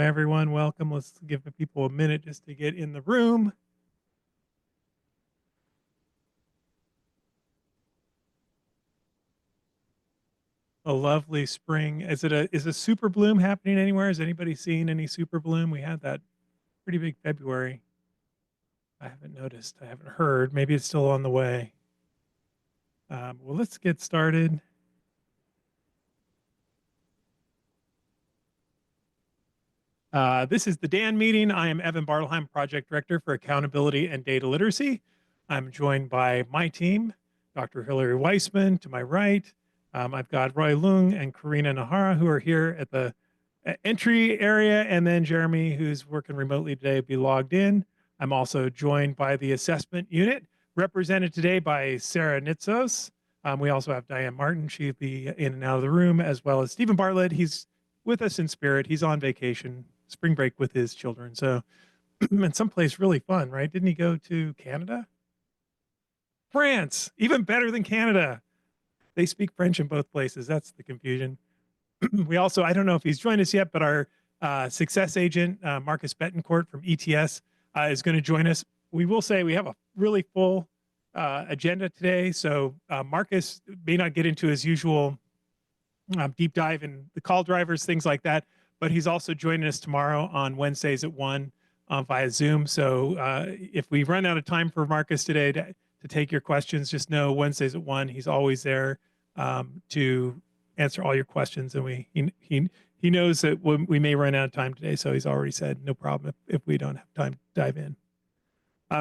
Everyone, welcome. Let's give the people a minute just to get in the room. A lovely spring. Is a super bloom happening anywhere? Has anybody seen any super bloom? We had that pretty big February. I haven't noticed. I haven't heard. Maybe it's still on the way. Well, let's get started. This is the DAAN meeting. I am Evan Bartelheim, Project Director for Accountability and Data Literacy. I'm joined by my team, Dr. Hilary Weissman to my right. I've got Roy Lung and Karina Nahara, who are here at the entry area, and then Jeremy, who's working remotely today, will be logged in. I'm also joined by the assessment unit, represented today by Sarah Nitsos. We also have Diane Martin. She'll be in and out of the room, as well as Stephen Bartlett. He's with us in spirit. He's on vacation, spring break with his children. So, and someplace really fun, right? Didn't he go to Canada? France, even better than Canada. They speak French in both places. That's the confusion. We also, I don't know if he's joined us yet, but our success agent, Marcus Betancourt from ETS, is going to join us. We will say we have a really full agenda today. So Marcus may not get into his usual deep dive in the call drivers, things like that, but he's also joining us tomorrow on Wednesdays at 1 via Zoom. So if we run out of time for Marcus today to take your questions, just know Wednesdays at 1, he's always there to answer all your questions. And he knows that we may run out of time today, so he's already said no problem if we don't have time to dive in.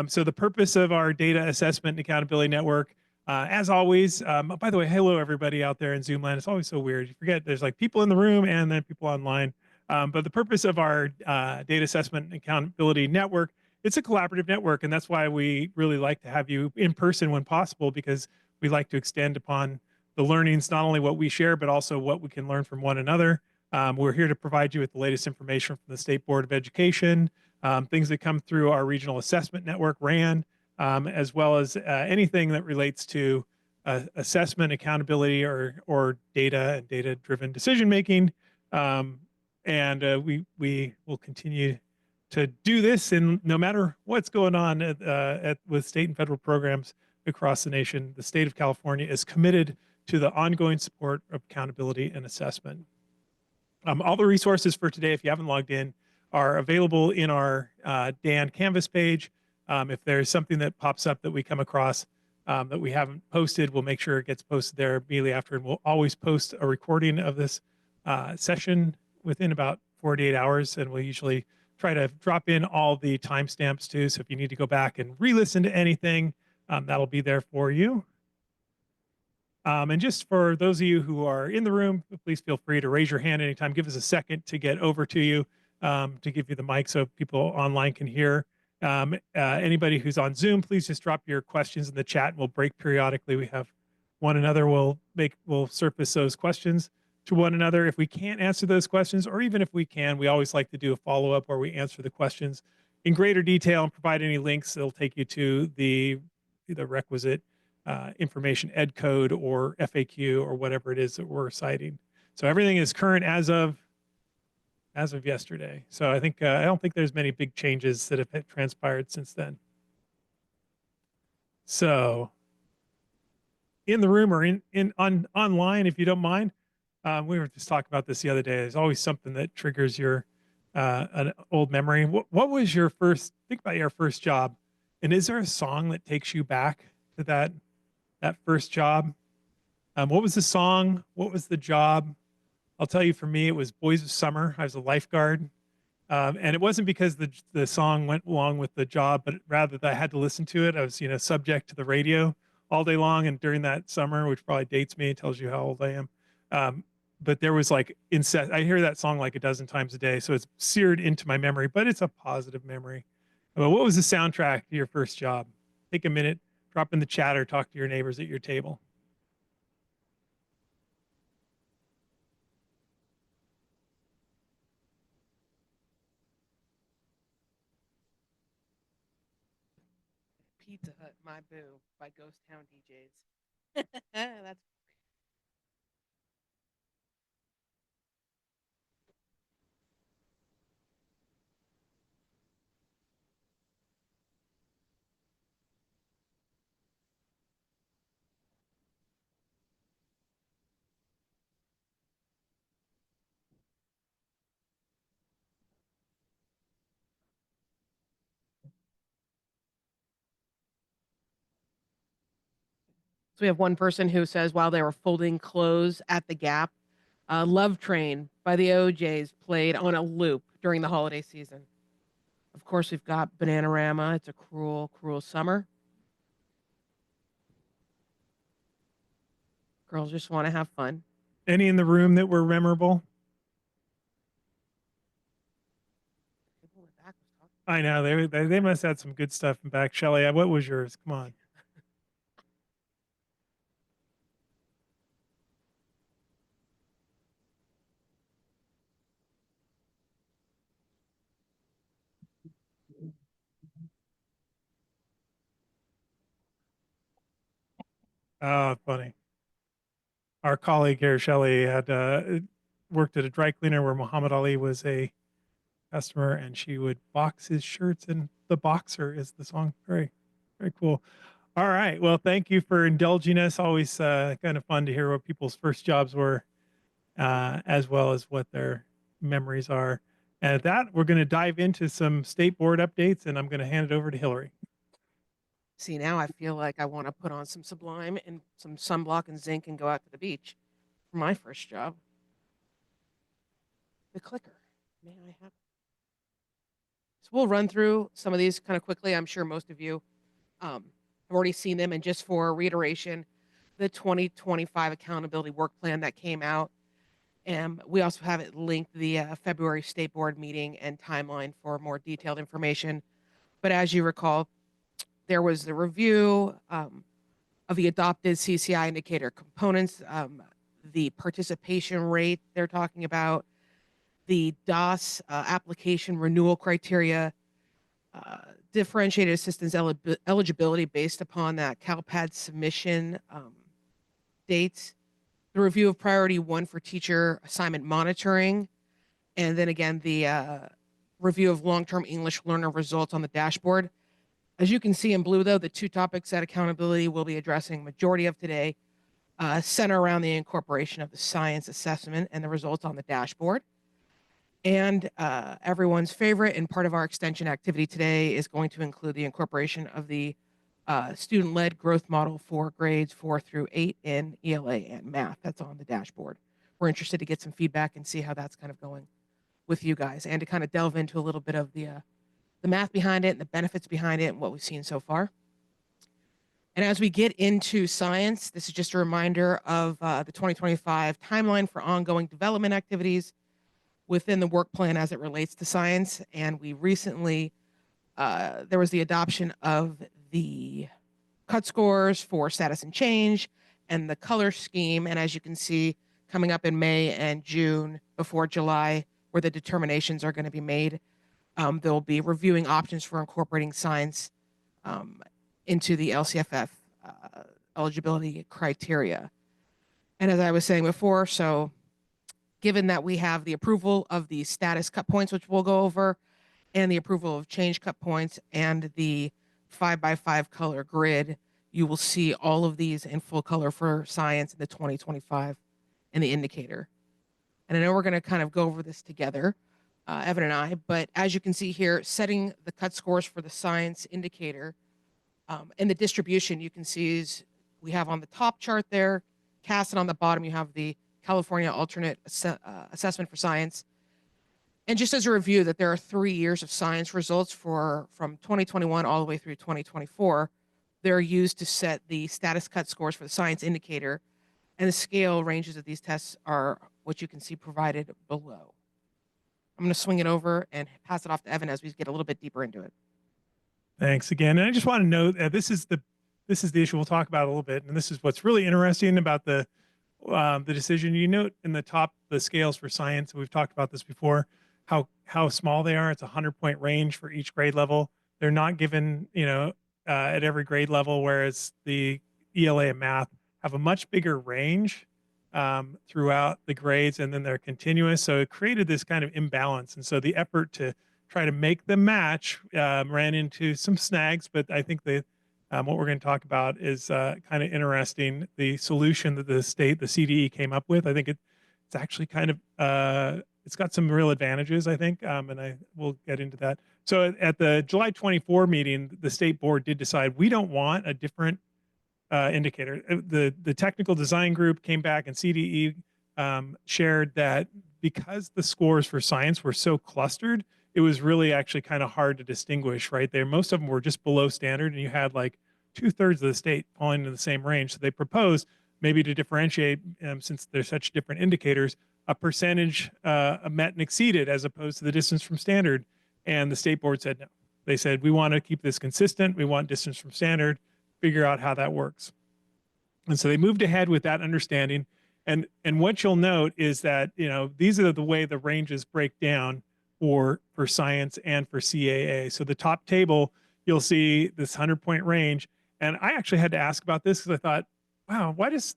So the purpose of our data assessment and accountability network, as always, by the way, hello everybody out there in Zoom land. It's always so weird. You forget there's like people in the room and then people online. But the purpose of our data assessment and accountability network, it's a collaborative network, and that's why we really like to have you in person when possible, because we like to extend upon the learnings, not only what we share, but also what we can learn from one another. We're here to provide you with the latest information from the State Board of Education, things that come through our regional assessment network, RAN, as well as anything that relates to assessment, accountability, or data and data-driven decision making. We will continue to do this, and no matter what's going on with state and federal programs across the nation, the state of California is committed to the ongoing support of accountability and assessment. All the resources for today, if you haven't logged in, are available in our DAAN Canvas page. If there's something that pops up that we come across that we haven't posted, we'll make sure it gets posted there immediately after, and we'll always post a recording of this session within about 48 hours, and we'll usually try to drop in all the timestamps too, so if you need to go back and re-listen to anything, that'll be there for you. And just for those of you who are in the room, please feel free to raise your hand anytime. Give us a second to get over to you, to give you the mic so people online can hear. Anybody who's on Zoom, please just drop your questions in the chat, and we'll break periodically. We have one another. We'll surface those questions to one another. If we can't answer those questions, or even if we can, we always like to do a follow-up where we answer the questions in greater detail and provide any links that'll take you to the requisite information, ed code or FAQ or whatever it is that we're citing. So everything is current as of yesterday. So I don't think there's many big changes that have transpired since then. So in the room or online, if you don't mind, we were just talking about this the other day. There's always something that triggers your an old memory. What was your first? Think about your first job, and is there a song that takes you back to that first job? What was the song? What was the job? I'll tell you, for me, it was Boys of Summer. I was a lifeguard. And it wasn't because the song went along with the job, but rather that I had to listen to it. I was, subject to the radio all day long. And during that summer, which probably dates me, tells you how old I am. But there was like incest. I hear that song like a dozen times a day. So it's seared into my memory, but it's a positive memory. But what was the soundtrack to your first job? Take a minute, drop in the chat, or talk to your neighbors at your table. Pizza Hut, My Boo by Ghost Town DJs. That's So we have one person who says while they were folding clothes at the Gap, Love Train by the OJs played on a loop during the holiday season. Of course, we've got Bananarama. It's a cruel, cruel summer. Girls just want to have fun. Any in the room that were memorable? People in the back was talking. I know they must have had some good stuff in back. Shelley, what was yours? Come on. Oh, funny. Our colleague here, Shelley, had worked at a dry cleaner where Muhammad Ali was a customer, and she would box his shirts, and The Boxer is the song. Very, very cool. All right. Well, thank you for indulging us. Always kind of fun to hear what people's first jobs were, as well as what their memories are. And at that, we're going to dive into some state board updates, and I'm going to hand it over to Hillary. See, now I feel like I want to put on some Sublime and some sunblock and zinc and go out to the beach for my first job. The clicker. May I have it? So we'll run through some of these kind of quickly. I'm sure most of you have already seen them. And just for reiteration, the 2025 accountability work plan that came out. And we also have it linked the February State Board meeting and timeline for more detailed information. But as you recall, there was the review of the adopted CCI indicator components, the participation rate they're talking about, the DAAS application renewal criteria, differentiated assistance eligibility based upon that CALPADS submission dates, the review of priority 1 for teacher assignment monitoring, and then again, the review of long-term English learner results on the dashboard. As you can see in blue, though, the 2 topics that accountability will be addressing majority of today center around the incorporation of the science assessment and the results on the dashboard. And everyone's favorite and part of our extension activity today is going to include the incorporation of the student-led growth model for grades 4 through 8 in ELA and math. That's on the dashboard. We're interested to get some feedback and see how that's kind of going with you guys, and to kind of delve into a little bit of the math behind it and the benefits behind it and what we've seen so far. And as we get into science, this is just a reminder of the 2025 timeline for ongoing development activities within the work plan as it relates to science. And we recently, there was the adoption of the cut scores for status and change and the color scheme. And as you can see, coming up in May and June before July, where the determinations are going to be made, they'll be reviewing options for incorporating science into the LCFF eligibility criteria. And as I was saying before, so given that we have the approval of the status cut points, which we'll go over, and the approval of change cut points and the 5x5 color grid, you will see all of these in full color for science in the 2025 in the indicator. And I know we're going to kind of go over this together, Evan and I, but as you can see here, setting the cut scores for the science indicator and the distribution you can see is we have on the top chart there, CAS, and on the bottom you have the California Alternate Assessment for Science. And just as a review, that there are 3 years of science results from 2021 all the way through 2024. They're used to set the status cut scores for the science indicator, and the scale ranges of these tests are what you can see provided below. I'm going to swing it over and pass it off to Evan as we get a little bit deeper into it. Thanks again. And I just want to note this is the issue we'll talk about a little bit, and this is what's really interesting about the decision. You note in the top the scales for science. We've talked about this before. How small they are. It's a 100-point range for each grade level. They're not given at every grade level, whereas the ELA and math have a much bigger range throughout the grades, and then they're continuous. So it created this kind of imbalance, and so the effort to try to make them match ran into some snags. But I think what we're going to talk about is kind of interesting. The solution that the CDE came up with, I think it's actually kind of it's got some real advantages, I think, and we'll get into that. So at the July 24 meeting, the state board did decide we don't want a different indicator. The technical design group came back, and CDE shared that because the scores for science were so clustered, it was really actually kind of hard to distinguish, right? Most of them were just below standard, and you had like 2/3 of the state falling into the same range. So they proposed maybe to differentiate, since they're such different indicators, a percentage met and exceeded as opposed to the distance from standard. And the state board said no. They said, we want to keep this consistent. We want distance from standard, figure out how that works. And so they moved ahead with that understanding. And what you'll note is that, these are the way the ranges break down for science and for CAA. So the top table, you'll see this 100-point range. And I actually had to ask about this because I thought, wow, why is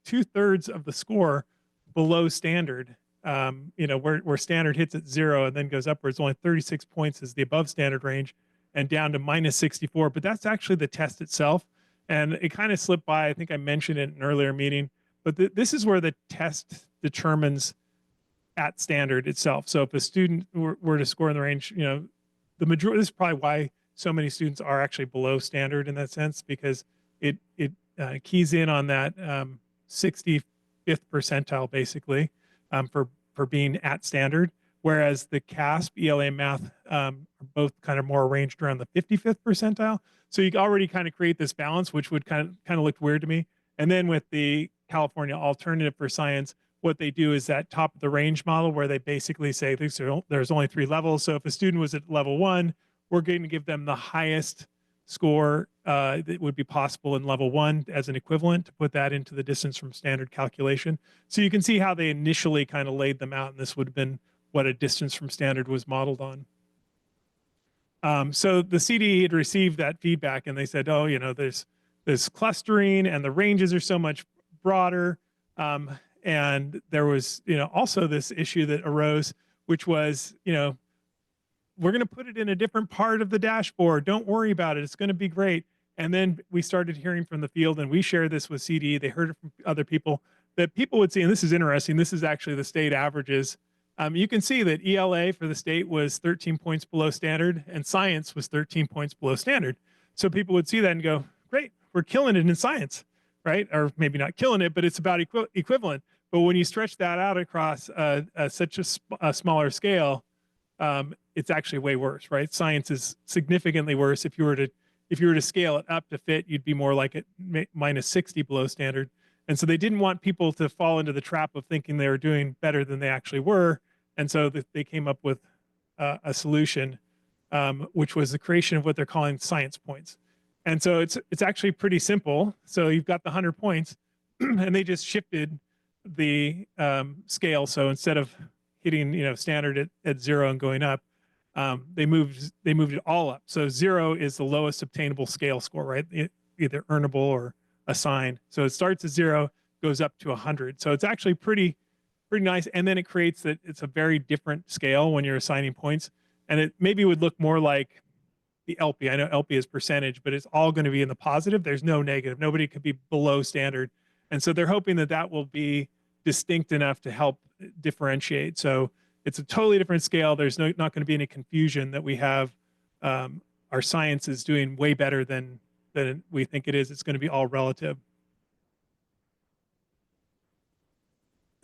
2/3 of the score below standard? Where standard hits at 0 and then goes upwards, only 36 points is the above standard range, and down to -64. But that's actually the test itself. And it kind of slipped by. I think I mentioned it in an earlier meeting, but this is where the test determines at standard itself. So if a student were to score in the range, the majority, this is probably why so many students are actually below standard in that sense, because it keys in on that 65th percentile, basically, for being at standard, whereas the CASP, ELA, and math are both kind of more arranged around the 55th percentile. So you already kind of create this balance, which would kind of look weird to me. And then with the California Alternative for Science, what they do is that top of the range model, where they basically say there's only 3 levels. So if a student was at level 1, we're going to give them the highest score that would be possible in level 1 as an equivalent to put that into the distance from standard calculation. So you can see how they initially kind of laid them out, and this would have been what a distance from standard was modeled on. So the CDE had received that feedback, and they said, oh, there's this clustering and the ranges are so much broader. And there was, also this issue that arose, which was, we're going to put it in a different part of the dashboard. Don't worry about it. It's going to be great. And then we started hearing from the field, and we shared this with CDE. They heard it from other people, that people would see, and this is interesting, this is actually the state averages. You can see that ELA for the state was 13 points below standard, and science was 13 points below standard. So people would see that and go, great, we're killing it in science, right? Or maybe not killing it, but it's about equivalent. But when you stretch that out across such a smaller scale, it's actually way worse, right? Science is significantly worse. If you were to scale it up to fit, you'd be more like at -60 below standard. And so they didn't want people to fall into the trap of thinking they were doing better than they actually were. And so they came up with a solution, which was the creation of what they're calling science points. And so it's actually pretty simple. So you've got the 100 points, and they just shifted the scale. So instead of hitting standard at 0 and going up, they moved it all up. So 0 is the lowest obtainable scale score, right? Either earnable or assigned. So it starts at 0, goes up to 100. So it's actually pretty nice. And then it creates that it's a very different scale when you're assigning points. And it maybe would look more like the LP. I know LP is percentage, but it's all going to be in the positive. There's no negative. Nobody could be below standard. And so they're hoping that will be distinct enough to help differentiate. So it's a totally different scale. There's not going to be any confusion that we have. Our science is doing way better than we think it is. It's going to be all relative.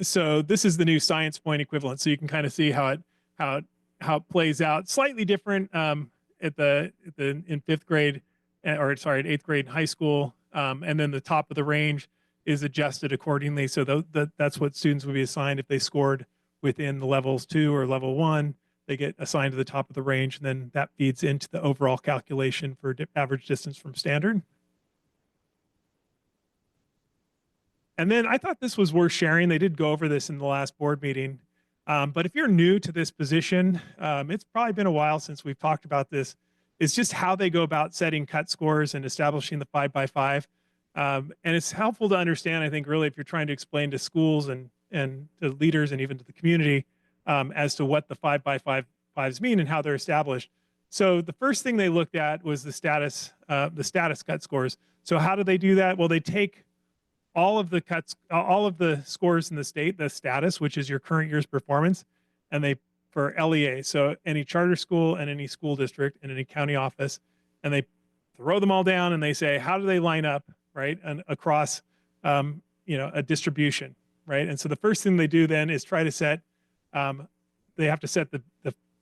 So this is the new science point equivalent. So you can kind of see how it plays out. Slightly different in 5th grade, at 8th grade in high school, and then the top of the range is adjusted accordingly. So that's what students would be assigned if they scored within the levels 2 or level 1. They get assigned to the top of the range, and then that feeds into the overall calculation for average distance from standard. And then I thought this was worth sharing. They did go over this in the last board meeting. But if you're new to this position, it's probably been a while since we've talked about this. It's just how they go about setting cut scores and establishing the 5x5. And it's helpful to understand, I think, really, if you're trying to explain to schools and to leaders and even to the community as to what the 5x5s mean and how they're established. So the first thing they looked at was the status cut scores. So how do they do that? Well, they take all of the scores in the state, the status, which is your current year's performance, and they for LEA, so any charter school and any school district and any county office, and they throw them all down and they say, how do they line up right, and across a distribution, right? And so the first thing they do then is try to set, they have to set the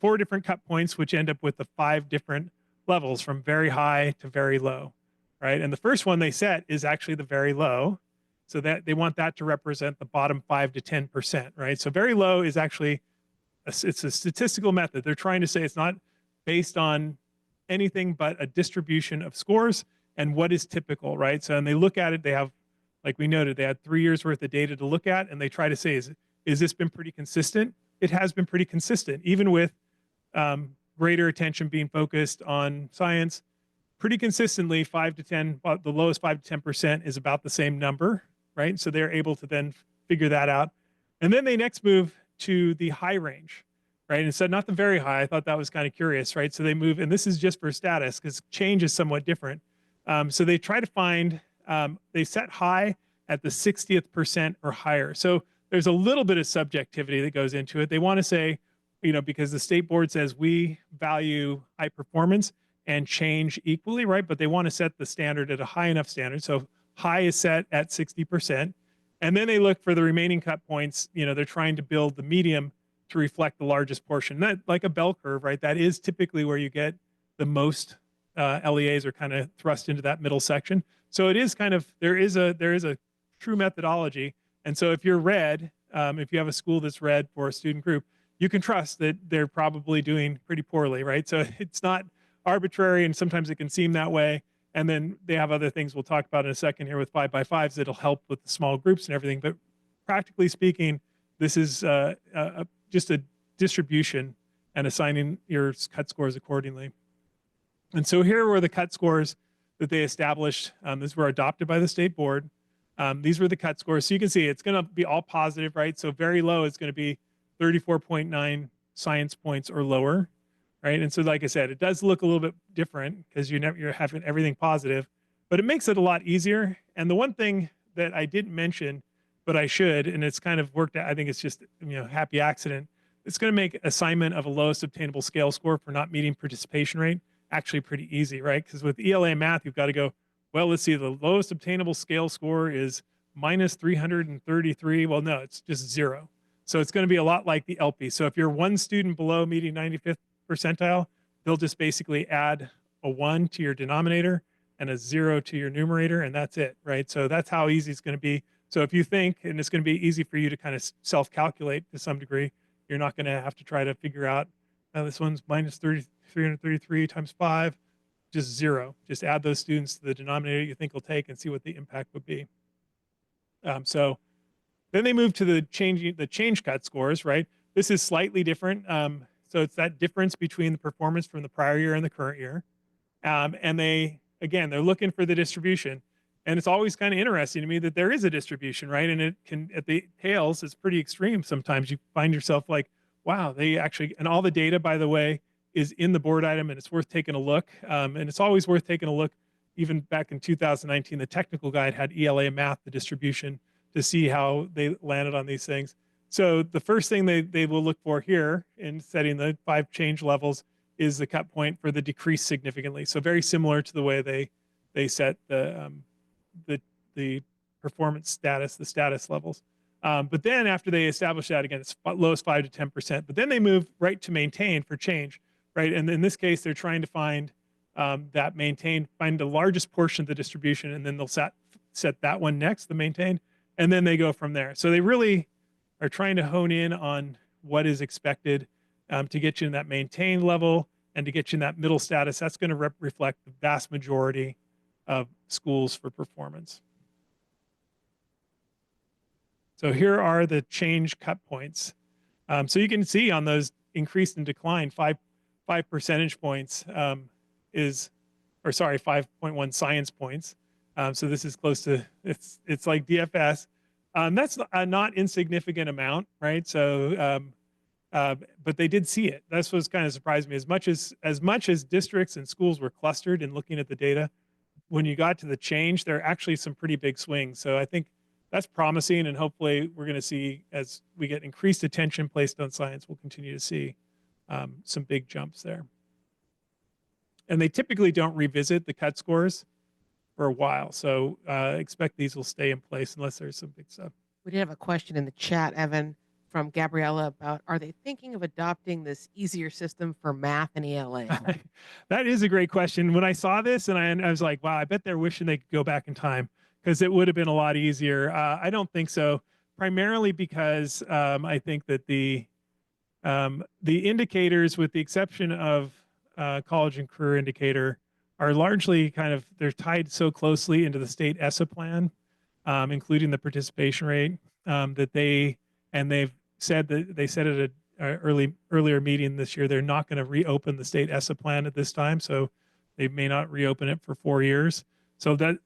4 different cut points, which end up with the 5 different levels from very high to very low, right? And the first one they set is actually the very low, so that they want that to represent the bottom 5 to 10%, right? So very low is actually it's a statistical method. They're trying to say it's not based on anything but a distribution of scores and what is typical, right? So, and they look at it, they have, like we noted, they had 3 years worth of data to look at, and they try to say, is this been pretty consistent? It has been pretty consistent, even with greater attention being focused on science. Pretty consistently, 5 to 10, the lowest 5 to 10% is about the same number, right? So they're able to then figure that out. And then they next move to the high range, right? And so not the very high. I thought that was kind of curious, right? So they move, and this is just for status because change is somewhat different. So they try to find, they set high at the 60th percent or higher. So there's a little bit of subjectivity that goes into it. They want to say, because the state board says we value high performance and change equally, right? But they want to set the standard at a high enough standard. So high is set at 60%. And then they look for the remaining cut points. They're trying to build the medium to reflect the largest portion. That, like a bell curve, right? That is typically where you get the most LEAs are kind of thrust into that middle section. So it is kind of, there is a true methodology. And so if you're red, if you have a school that's red for a student group, you can trust that they're probably doing pretty poorly, right? So it's not arbitrary, and sometimes it can seem that way. And then they have other things we'll talk about in a second here with 5x5s that'll help with the small groups and everything. But practically speaking, this is just a distribution and assigning your cut scores accordingly. And so here were the cut scores that they established. These were adopted by the state board. These were the cut scores. So you can see it's going to be all positive, right? So very low is going to be 34.9 science points or lower, right? And so, like I said, it does look a little bit different because you're having everything positive, but it makes it a lot easier. And the one thing that I didn't mention, but I should, and it's kind of worked out, I think it's just, happy accident. It's going to make assignment of a lowest obtainable scale score for not meeting participation rate actually pretty easy, right? Because with ELA math, you've got to go, well, let's see, the lowest obtainable scale score is minus 333. Well, no, it's just 0. So it's going to be a lot like the LP. So if you're one student below meeting 95th percentile, they'll just basically add a 1 to your denominator and a 0 to your numerator, and that's it, right? So that's how easy it's going to be. So if you think, and it's going to be easy for you to kind of self-calculate to some degree, you're not going to have to try to figure out, this one's minus 333 times 5, just 0. Just add those students to the denominator you think will take and see what the impact would be. So then they move to the change cut scores, right? This is slightly different. So it's that difference between the performance from the prior year and the current year. And they're looking for the distribution. And it's always kind of interesting to me that there is a distribution, right? And it can, at the tails, it's pretty extreme. Sometimes you find yourself like, wow, they actually, and all the data, by the way, is in the board item, and it's worth taking a look. And it's always worth taking a look. Even back in 2019, the technical guide had ELA math, the distribution, to see how they landed on these things. So the first thing they will look for here in setting the 5 change levels is the cut point for the decrease significantly. So very similar to the way they set the performance status, the status levels. But then after they establish that, again, it's lowest 5 to 10%. But then they move right to maintain for change, right? And in this case, they're trying to find that maintain, find the largest portion of the distribution, and then they'll set that one next, the maintain, and then they go from there. So they really are trying to hone in on what is expected to get you in that maintain level and to get you in that middle status. That's going to reflect the vast majority of schools for performance. So here are the change cut points. So you can see on those increased and declined, 5 percentage points 5.1 science points. So this is close to, it's like DFS. That's a not insignificant amount, right? So, but they did see it. That's what's kind of surprised me. As much as districts and schools were clustered in looking at the data, when you got to the change, there are actually some pretty big swings. So I think that's promising, and hopefully we're going to see, as we get increased attention placed on science, we'll continue to see some big jumps there. And they typically don't revisit the cut scores for a while. So expect these will stay in place unless there's some big stuff. We did have a question in the chat, Evan, from Gabriella about, are they thinking of adopting this easier system for math and ELA? That is a great question. When I saw this, and I was like, wow, I bet they're wishing they could go back in time because it would have been a lot easier. I don't think so, primarily because I think that the indicators, with the exception of college and career indicator, are largely they're tied so closely into the state ESSA plan, including the participation rate, that they've said that they said at a earlier meeting this year, they're not going to reopen the state ESSA plan at this time. So they may not reopen it for 4 years. So that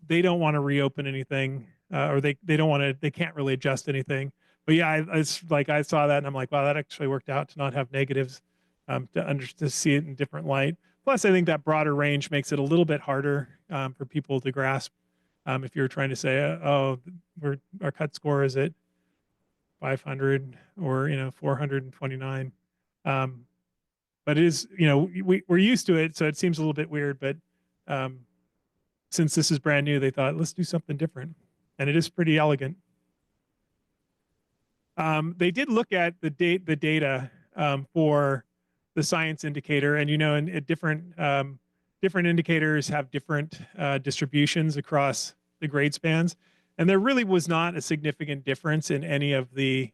they don't want to reopen anything, or they don't want to, they can't really adjust anything. But yeah, it's like I saw that and I'm like, wow, that actually worked out to not have negatives, to see it in different light. Plus, I think that broader range makes it a little bit harder for people to grasp. If you're trying to say, oh, our cut score is at 500 or 429, but it is, we're used to it, so it seems a little bit weird. But since this is brand new, they thought, let's do something different, and it is pretty elegant. They did look at the data for the science indicator, and and different indicators have different distributions across the grade spans, and there really was not a significant difference in any of the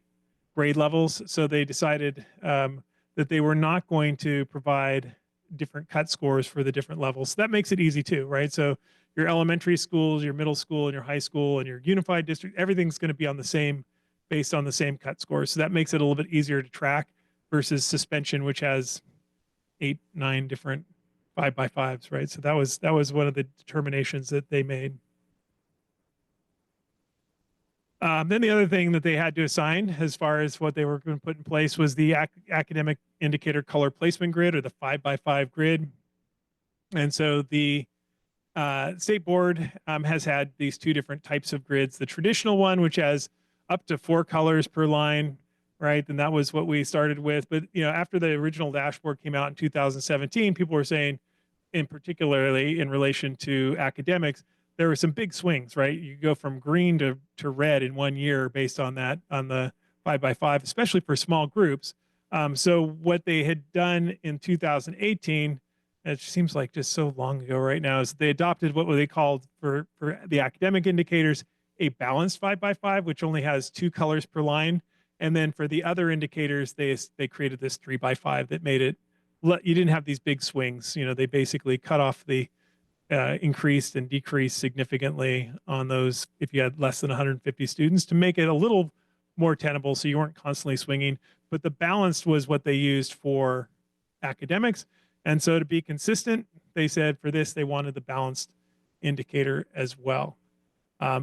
grade levels. So they decided that they were not going to provide different cut scores for the different levels. So that makes it easy too, right? So your elementary schools, your middle school, and your high school, and your unified district, everything's going to be on the same, based on the same cut score. So that makes it a little bit easier to track versus suspension, which has 8, 9 different 5x5s, right? So that was one of the determinations that they made. Then the other thing that they had to assign, as far as what they were going to put in place, was the academic indicator color placement grid, or the 5x5 grid. And so the state board has had these 2 different types of grids. The traditional one, which has up to 4 colors per line, right? And that was what we started with. But after the original dashboard came out in 2017, people were saying, in particularly in relation to academics, there were some big swings, right? You go from green to red in 1 year based on that, on the 5x5, especially for small groups. So what they had done in 2018, it seems like just so long ago right now, is they adopted what they called for the academic indicators a balanced 5x5, which only has 2 colors per line. And then for the other indicators, they created this 3x5 that made it, you didn't have these big swings. They basically cut off the increased and decreased significantly on those if you had less than 150 students, to make it a little more tenable, so you weren't constantly swinging. But the balanced was what they used for academics. And so to be consistent, they said for this, they wanted the balanced indicator as well.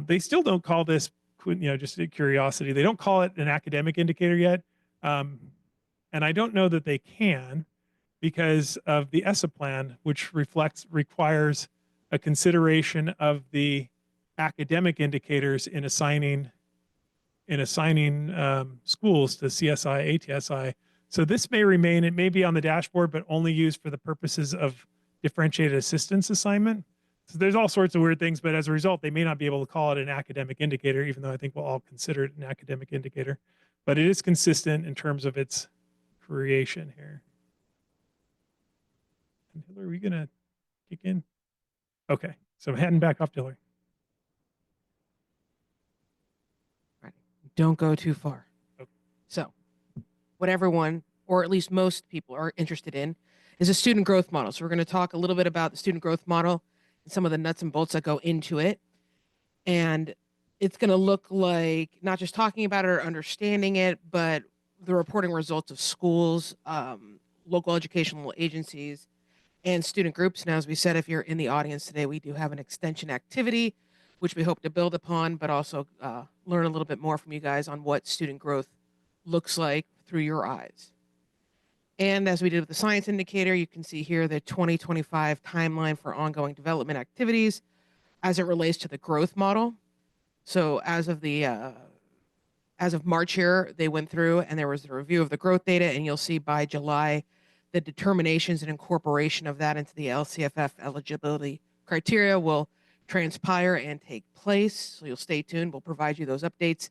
They still don't call this, just a curiosity, they don't call it an academic indicator yet. And I don't know that they can, because of the ESSA plan, which requires a consideration of the academic indicators in assigning schools to CSI, ATSI. So this may remain, it may be on the dashboard, but only used for the purposes of differentiated assistance assignment. So there's all sorts of weird things, but as a result, they may not be able to call it an academic indicator, even though I think we'll all consider it an academic indicator. But it is consistent in terms of its creation here. And Hillary, are we gonna kick in? Okay, so I'm heading back off to Hillary. Right. Don't go too far. Okay. So what everyone, or at least most people, are interested in is a student growth model. So we're going to talk a little bit about the student growth model and some of the nuts and bolts that go into it. And it's going to look like not just talking about it or understanding it, but the reporting results of schools, local educational agencies, and student groups. Now, as we said, if you're in the audience today, we do have an extension activity, which we hope to build upon, but also learn a little bit more from you guys on what student growth looks like through your eyes. And as we did with the science indicator, you can see here the 2025 timeline for ongoing development activities as it relates to the growth model. So as of March here, they went through and there was a review of the growth data, and you'll see by July, the determinations and incorporation of that into the LCFF eligibility criteria will transpire and take place. So you'll stay tuned. We'll provide you those updates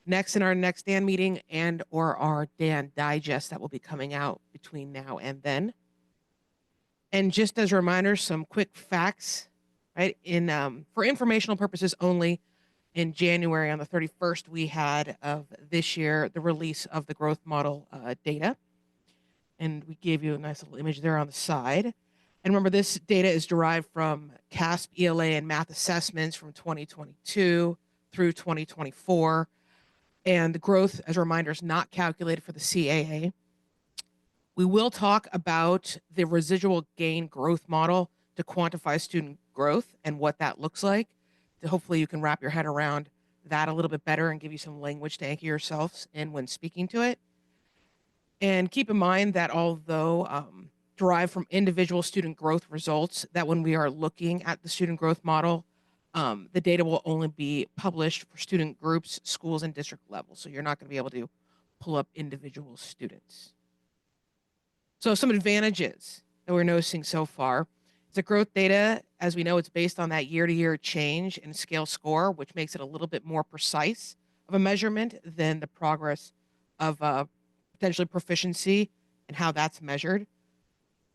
next in our next DAAN meeting and or our DAAN digest that will be coming out between now and then. And just as a reminder, some quick facts, right? For informational purposes only, in January on the 31st, we had of this year the release of the growth model data. And we gave you a nice little image there on the side. And remember, this data is derived from CASP, ELA, and math assessments from 2022 through 2024. And the growth, as a reminder, is not calculated for the CAA. We will talk about the residual gain growth model to quantify student growth and what that looks like. So hopefully you can wrap your head around that a little bit better and give you some language to anchor yourselves in when speaking to it. And keep in mind that although derived from individual student growth results, that when we are looking at the student growth model, the data will only be published for student groups, schools, and district levels. So you're not going to be able to pull up individual students. So some advantages that we're noticing so far. The growth data, as we know, it's based on that year-to-year change in scale score, which makes it a little bit more precise of a measurement than the progress of potentially proficiency and how that's measured.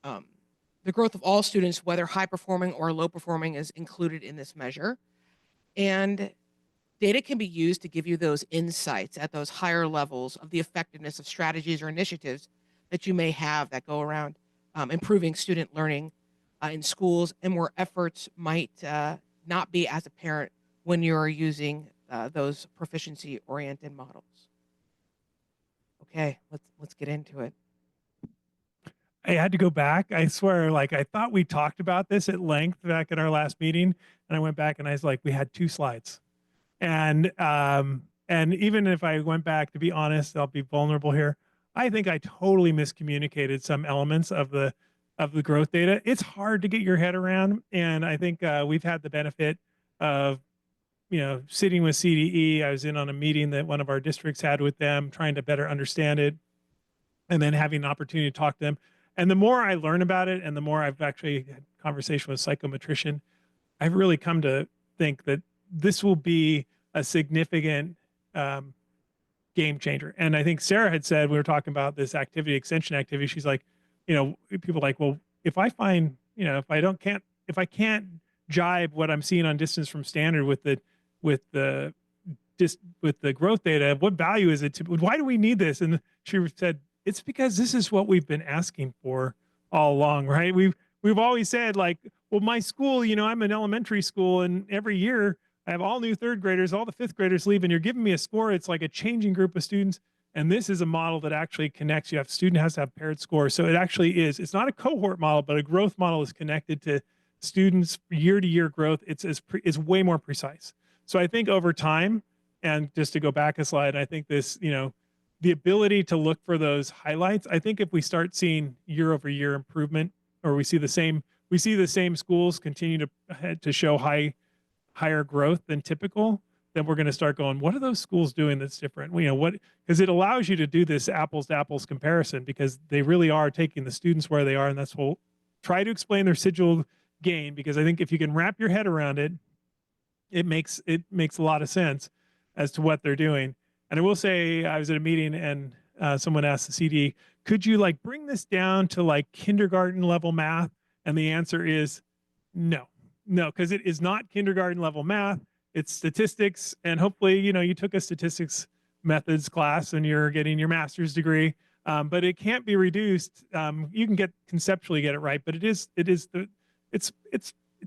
The growth of all students, whether high-performing or low-performing, is included in this measure. And data can be used to give you those insights at those higher levels of the effectiveness of strategies or initiatives that you may have that go around improving student learning in schools, and where efforts might not be as apparent when you're using those proficiency-oriented models. Okay, let's get into it. I had to go back. I swear, like I thought we talked about this at length back at our last meeting, and I went back and I was like, we had 2 slides, and even if I went back, to be honest, I'll be vulnerable here. I think I totally miscommunicated some elements of the growth data. It's hard to get your head around, and I think we've had the benefit of sitting with CDE. I was in on a meeting that one of our districts had with them, trying to better understand it, and then having an opportunity to talk to them. And the more I learn about it, and the more I've actually had conversation with psychometrician, I've really come to think that this will be a significant game changer. And I think Sarah had said, we were talking about this activity, extension activity. She's like, people are like, well, if I find, if I can't jibe what I'm seeing on distance from standard with the growth data, what value is it why do we need this? And she said, it's because this is what we've been asking for all along, right? We've always said, like, well, my school, I'm an elementary school, and every year I have all new 3rd graders, all the 5th graders leave, and you're giving me a score. It's like a changing group of students. And this is a model that actually connects. Student has to have paired scores. So it actually is. It's not a cohort model, but a growth model is connected to students' year-to-year growth. It's way more precise. So I think over time, and just to go back a slide, I think this, the ability to look for those highlights. I think if we start seeing year-over-year improvement, or we see the same schools continue to show higher growth than typical, then we're going to start going, what are those schools doing that's different? Because it allows you to do this apples to apples comparison, because they really are taking the students where they are, and that's what we'll try to explain their residual gain, because I think if you can wrap your head around it, it makes a lot of sense as to what they're doing. And I will say, I was at a meeting and someone asked the CD, could you bring this down to kindergarten level math? And the answer is no, because it is not kindergarten level math. It's statistics. And hopefully, you took a statistics methods class and you're getting your master's degree, but it can't be reduced. You can conceptually get it right, but it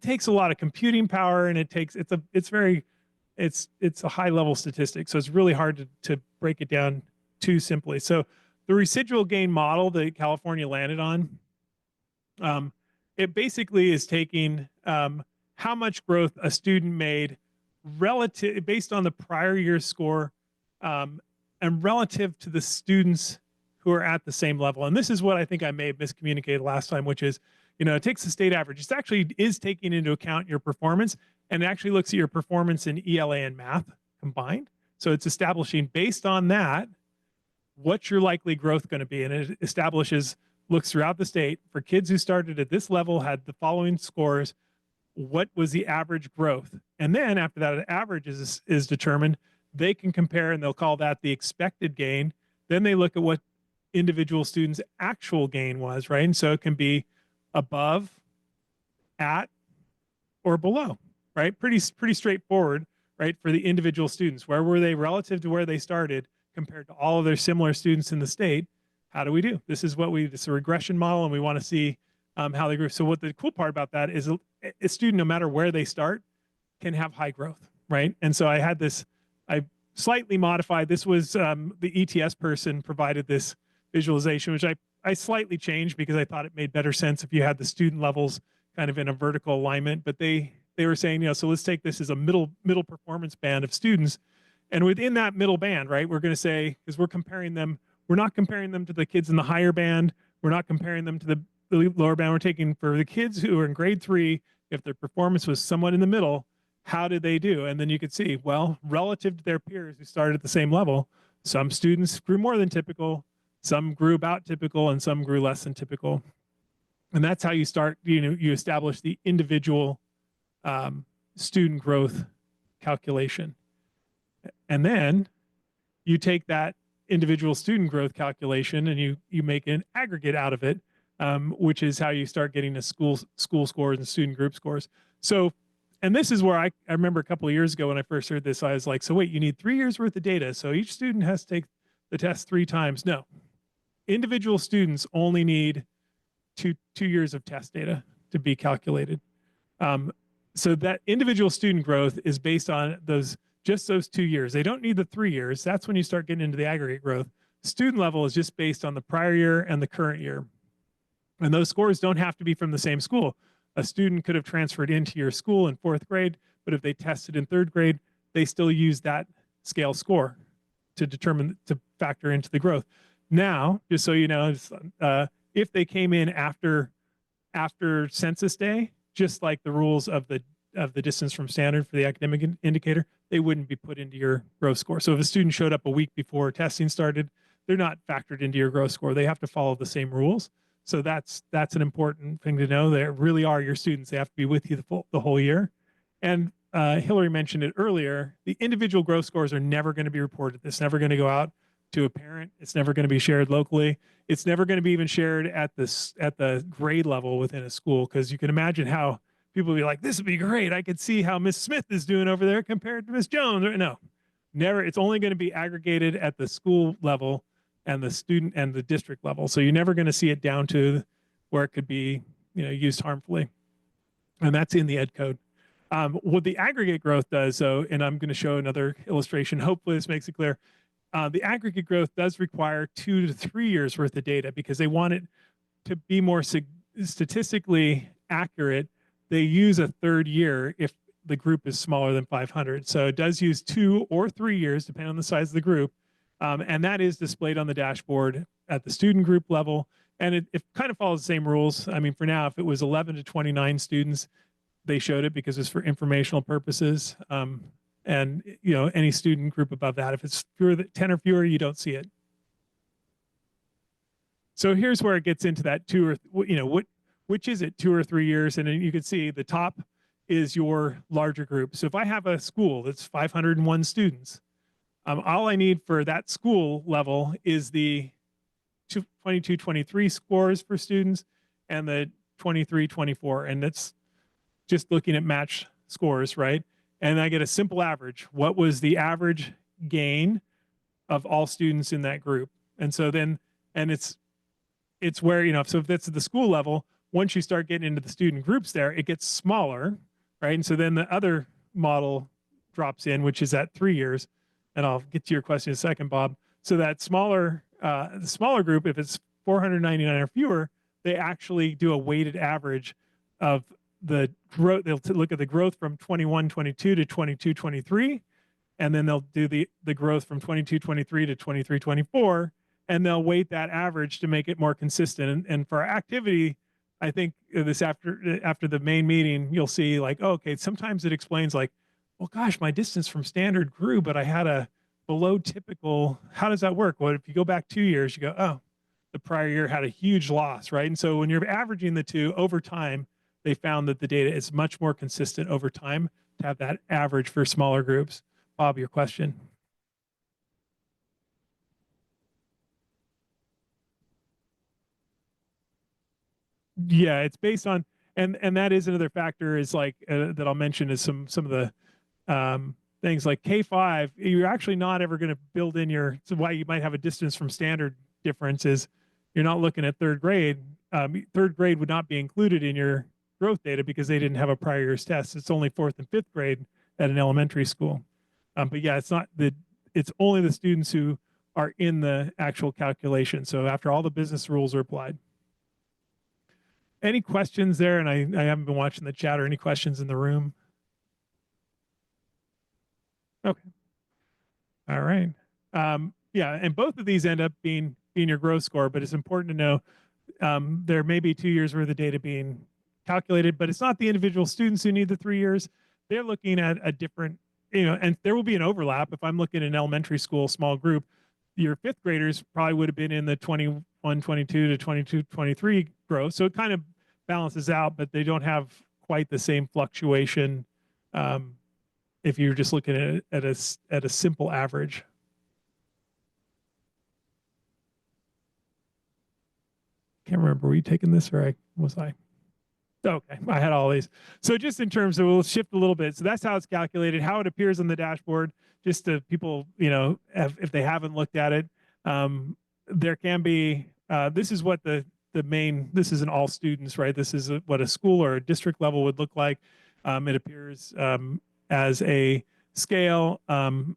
takes a lot of computing power, and it's a high level statistic. So it's really hard to break it down too simply. So the residual gain model that California landed on, it basically is taking how much growth a student made based on the prior year's score, and relative to the students who are at the same level. And this is what I think I may have miscommunicated last time, which is, it takes the state average. It actually is taking into account your performance, and it actually looks at your performance in ELA and math combined. So it's establishing, based on that, what's your likely growth going to be. And it looks throughout the state for kids who started at this level, had the following scores, what was the average growth. And then after that average is determined, they can compare, and they'll call that the expected gain. Then they look at what individual students' actual gain was, right? And so it can be above, at, or below, right? Pretty straightforward, right? For the individual students, where were they relative to where they started compared to all of their similar students in the state? How do we do? This is it's a regression model, and we want to see how they grew. So what the cool part about that is a student, no matter where they start, can have high growth, right? And so I slightly modified. This was the ETS person provided this visualization, which I slightly changed because I thought it made better sense if you had the student levels kind of in a vertical alignment. But they were saying, so let's take this as a middle performance band of students. And within that middle band, right, we're going to say, because we're not comparing them to the kids in the higher band. We're not comparing them to the lower band. We're taking for the kids who are in grade 3, if their performance was somewhat in the middle, how did they do? And then you could see, well, relative to their peers who started at the same level, some students grew more than typical, some grew about typical, and some grew less than typical. And that's how you start, you establish the individual student growth calculation. And then you take that individual student growth calculation and you make an aggregate out of it, which is how you start getting the school scores and student group scores. So, and this is where I remember a couple of years ago when I first heard this, I was like, so wait, you need 3 years worth of data. So each student has to take the test 3 times. No, individual students only need two years of test data to be calculated. So that individual student growth is based on just those 2 years. They don't need the 3 years. That's when you start getting into the aggregate growth. Student level is just based on the prior year and the current year. And those scores don't have to be from the same school. A student could have transferred into your school in 4th grade, but if they tested in 3rd grade, they still use that scale score to factor into the growth. Now, just so you know, if they came in after census day, just like the rules of the distance from standard for the academic indicator, they wouldn't be put into your growth score. So if a student showed up a week before testing started, they're not factored into your growth score. They have to follow the same rules. So that's an important thing to know. They really are your students. They have to be with you the whole year. And Hillary mentioned it earlier. The individual growth scores are never going to be reported. It's never going to go out to a parent. It's never going to be shared locally. It's never going to be even shared at the grade level within a school, because you can imagine how people will be like, this would be great. I could see how Miss Smith is doing over there compared to Miss Jones. No, never. It's only going to be aggregated at the school level and the student and the district level. So you're never going to see it down to where it could be, used harmfully. And that's in the ed code. What the aggregate growth does, though, and I'm going to show another illustration. Hopefully this makes it clear. The aggregate growth does require 2 to 3 years worth of data because they want it to be more statistically accurate. They use a 3rd year if the group is smaller than 500. So it does use 2 or 3 years, depending on the size of the group. And that is displayed on the dashboard at the student group level. And it kind of follows the same rules. I mean, for now, if it was 11 to 29 students, they showed it because it's for informational purposes. And any student group above that, if it's 10 or fewer, you don't see it. So here's where it gets into that which is it, 2 or 3 years? And then you can see the top is your larger group. So if I have a school that's 501 students, all I need for that school level is the 22-23 scores for students and the 23-24. And that's just looking at match scores, right? And I get a simple average. What was the average gain of all students in that group? And so then, and it's where, so if that's at the school level, once you start getting into the student groups there, it gets smaller, right? And so then the other model drops in, which is at 3 years. And I'll get to your question in a second, Bob. So that the smaller group, if it's 499 or fewer, they actually do a weighted average of the growth. They'll look at the growth from 21-22 to 22-23, and then they'll do the growth from 22-23 to 23-24, and they'll weight that average to make it more consistent. And for our activity, I think this after the main meeting, you'll see like, oh, okay, sometimes it explains like, well, gosh, my distance from standard grew, but I had a below typical. How does that work? Well, if you go back 2 years, you go, oh, the prior year had a huge loss, right? And so when you're averaging the two over time, they found that the data is much more consistent over time to have that average for smaller groups. Bob, your question. Yeah, it's based on, and that is another factor is like that I'll mention is some of the things like K5. You're actually not ever going to build in your, so why you might have a distance from standard difference is you're not looking at third grade. Third grade would not be included in your growth data because they didn't have a prior year's test. It's only fourth and fifth grade at an elementary school. But yeah, it's not the, it's only the students who are in the actual calculation. So after all the business rules are applied. Any questions there? And I haven't been watching the chat, or any questions in the room? Okay. All right. Yeah, and both of these end up being your growth score, but it's important to know there may be 2 years worth of data being calculated, but it's not the individual students who need the 3 years. They're looking at a different, and there will be an overlap. If I'm looking at an elementary school small group, your fifth graders probably would have been in the 21, 22 to 22, 23 growth. So it kind of balances out, but they don't have quite the same fluctuation if you're just looking at a simple average. Can't remember, were you taking this or was I? Okay, I had all these. So just in terms of, we'll shift a little bit. So that's how it's calculated, how it appears on the dashboard, just to people, if they haven't looked at it. There can be, this is what the main, this is an all students, right? This is what a school or a district level would look like. It appears as a scale, 30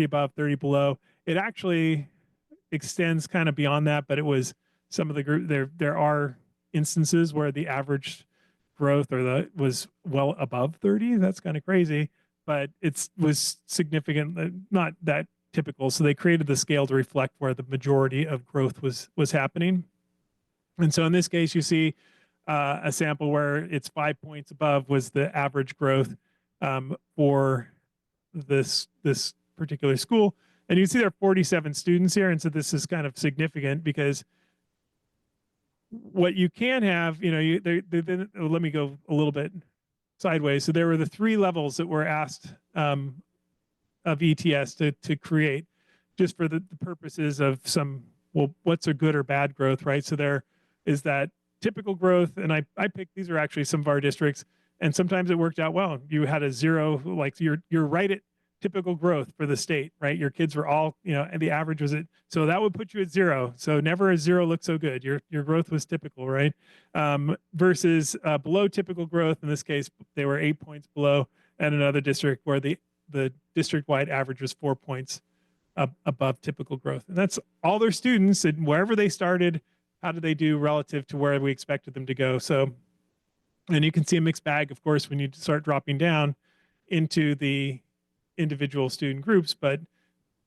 above, 30 below. It actually extends kind of beyond that, but it was some of the group, there are instances where the average growth was well above 30. That's kind of crazy, but it was significant, not that typical. So they created the scale to reflect where the majority of growth was happening. And so in this case, you see a sample where it's 5 points above was the average growth for this particular school. And you see there are 47 students here. And so this is kind of significant because what you can have, let me go a little bit sideways. So there were the 3 levels that were asked of ETS to create just for the purposes of some, well, what's a good or bad growth, right? So there is that typical growth. And I picked, these are actually some of our districts, and sometimes it worked out well. You had a 0, like you're right at typical growth for the state, right? Your kids were all, and the average was so that would put you at 0. So never a 0 looked so good. Your growth was typical, right? Versus below typical growth. In this case, they were 8 points below, and another district where the district-wide average was 4 points above typical growth. And that's all their students, and wherever they started, how did they do relative to where we expected them to go? So, and you can see a mixed bag, of course, when you start dropping down into the individual student groups, but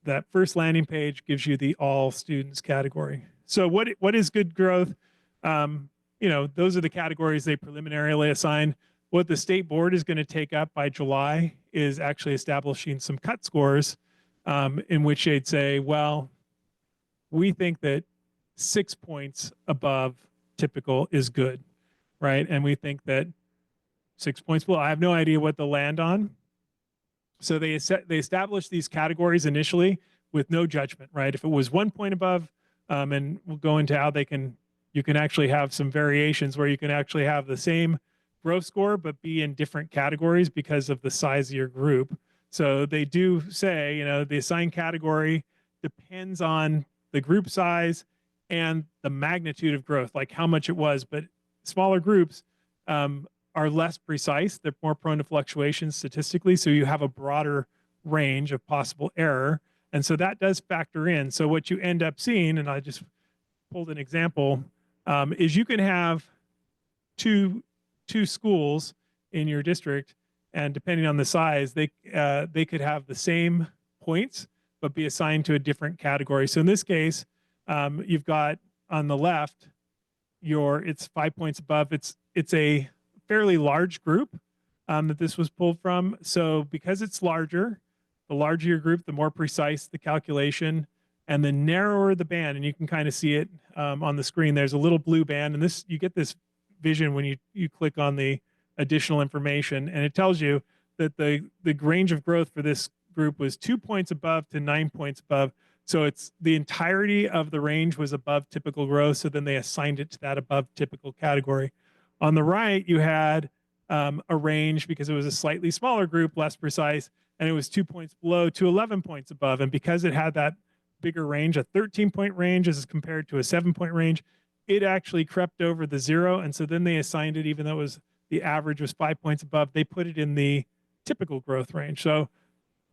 that first landing page gives you the all students category. So what is good growth? Those are the categories they preliminarily assign. What the state board is going to take up by July is actually establishing some cut scores in which they'd say, well, we think that 6 points above typical is good, right? And we think that 6 points below, I have no idea what they'll land on. So they established these categories initially with no judgment, right? If it was 1 point above, and we'll go into how you can actually have some variations where you can actually have the same growth score, but be in different categories because of the size of your group. So they do say, the assigned category depends on the group size and the magnitude of growth, like how much it was, but smaller groups, are less precise. They're more prone to fluctuations statistically. So you have a broader range of possible error. And so that does factor in. So what you end up seeing, and I just pulled an example, is you can have two schools in your district, and depending on the size, they could have the same points, but be assigned to a different category. So in this case, you've got on the left, it's 5 points above. It's a fairly large group that this was pulled from. So because it's larger, the larger your group, the more precise the calculation, and the narrower the band. And you can kind of see it on the screen. There's a little blue band, and you get this vision when you click on the additional information, and it tells you that the range of growth for this group was 2 points above to 9 points above. So it's the entirety of the range was above typical growth. So then they assigned it to that above typical category. On the right, you had a range because it was a slightly smaller group, less precise, and it was 2 points below to 11 points above. And because it had that bigger range, a 13-point range as compared to a 7-point range, it actually crept over the 0. And so then they assigned it, even though it was the average was 5 points above, they put it in the typical growth range. So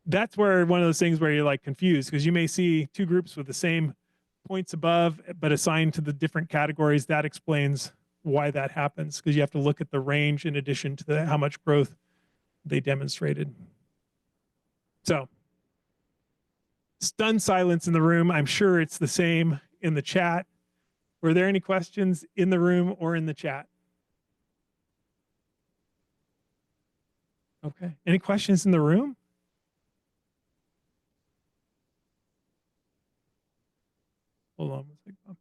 that's where one of those things where you're like confused, because you may see two groups with the same points above, but assigned to the different categories. That explains why that happens, because you have to look at the range in addition to how much growth they demonstrated. So stunned silence in the room. I'm sure it's the same in the chat. Were there any questions in the room or in the chat? Okay. Any questions in the room? Hold on one second.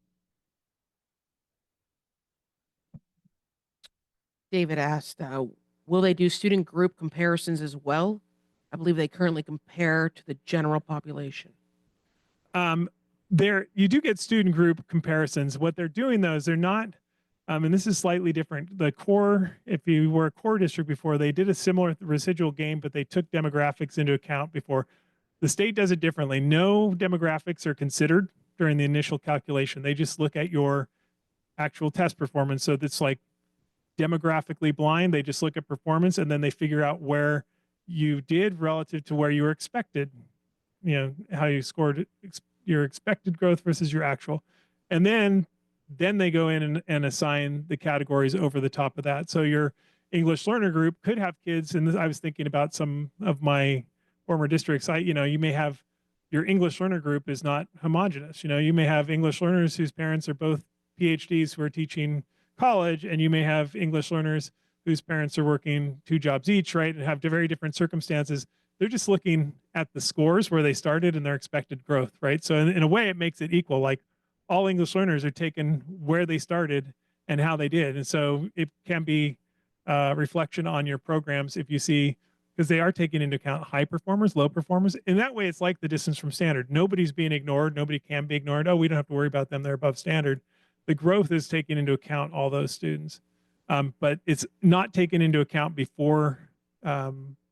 David asked, will they do student group comparisons as well? I believe they currently compare to the general population. You do get student group comparisons. What they're doing though is they're not, and this is slightly different. The core, if you were a core district before, they did a similar residual game, but they took demographics into account before. The state does it differently. No demographics are considered during the initial calculation. They just look at your actual test performance. So that's like demographically blind. They just look at performance and then they figure out where you did relative to where you were expected, how you scored your expected growth versus your actual. And then they go in and assign the categories over the top of that. So your English learner group could have kids, and I was thinking about some of my former districts. You may have your English learner group is not homogenous. You may have English learners whose parents are both PhDs who are teaching college, and you may have English learners whose parents are working 2 jobs each, right, and have very different circumstances. They're just looking at the scores where they started and their expected growth, right? So in a way, it makes it equal. Like all English learners are taken where they started and how they did. And so it can be a reflection on your programs if you see, because they are taking into account high performers, low performers. In that way, it's like the distance from standard. Nobody's being ignored. Nobody can be ignored. Oh, we don't have to worry about them. They're above standard. The growth is taking into account all those students. But it's not taken into account before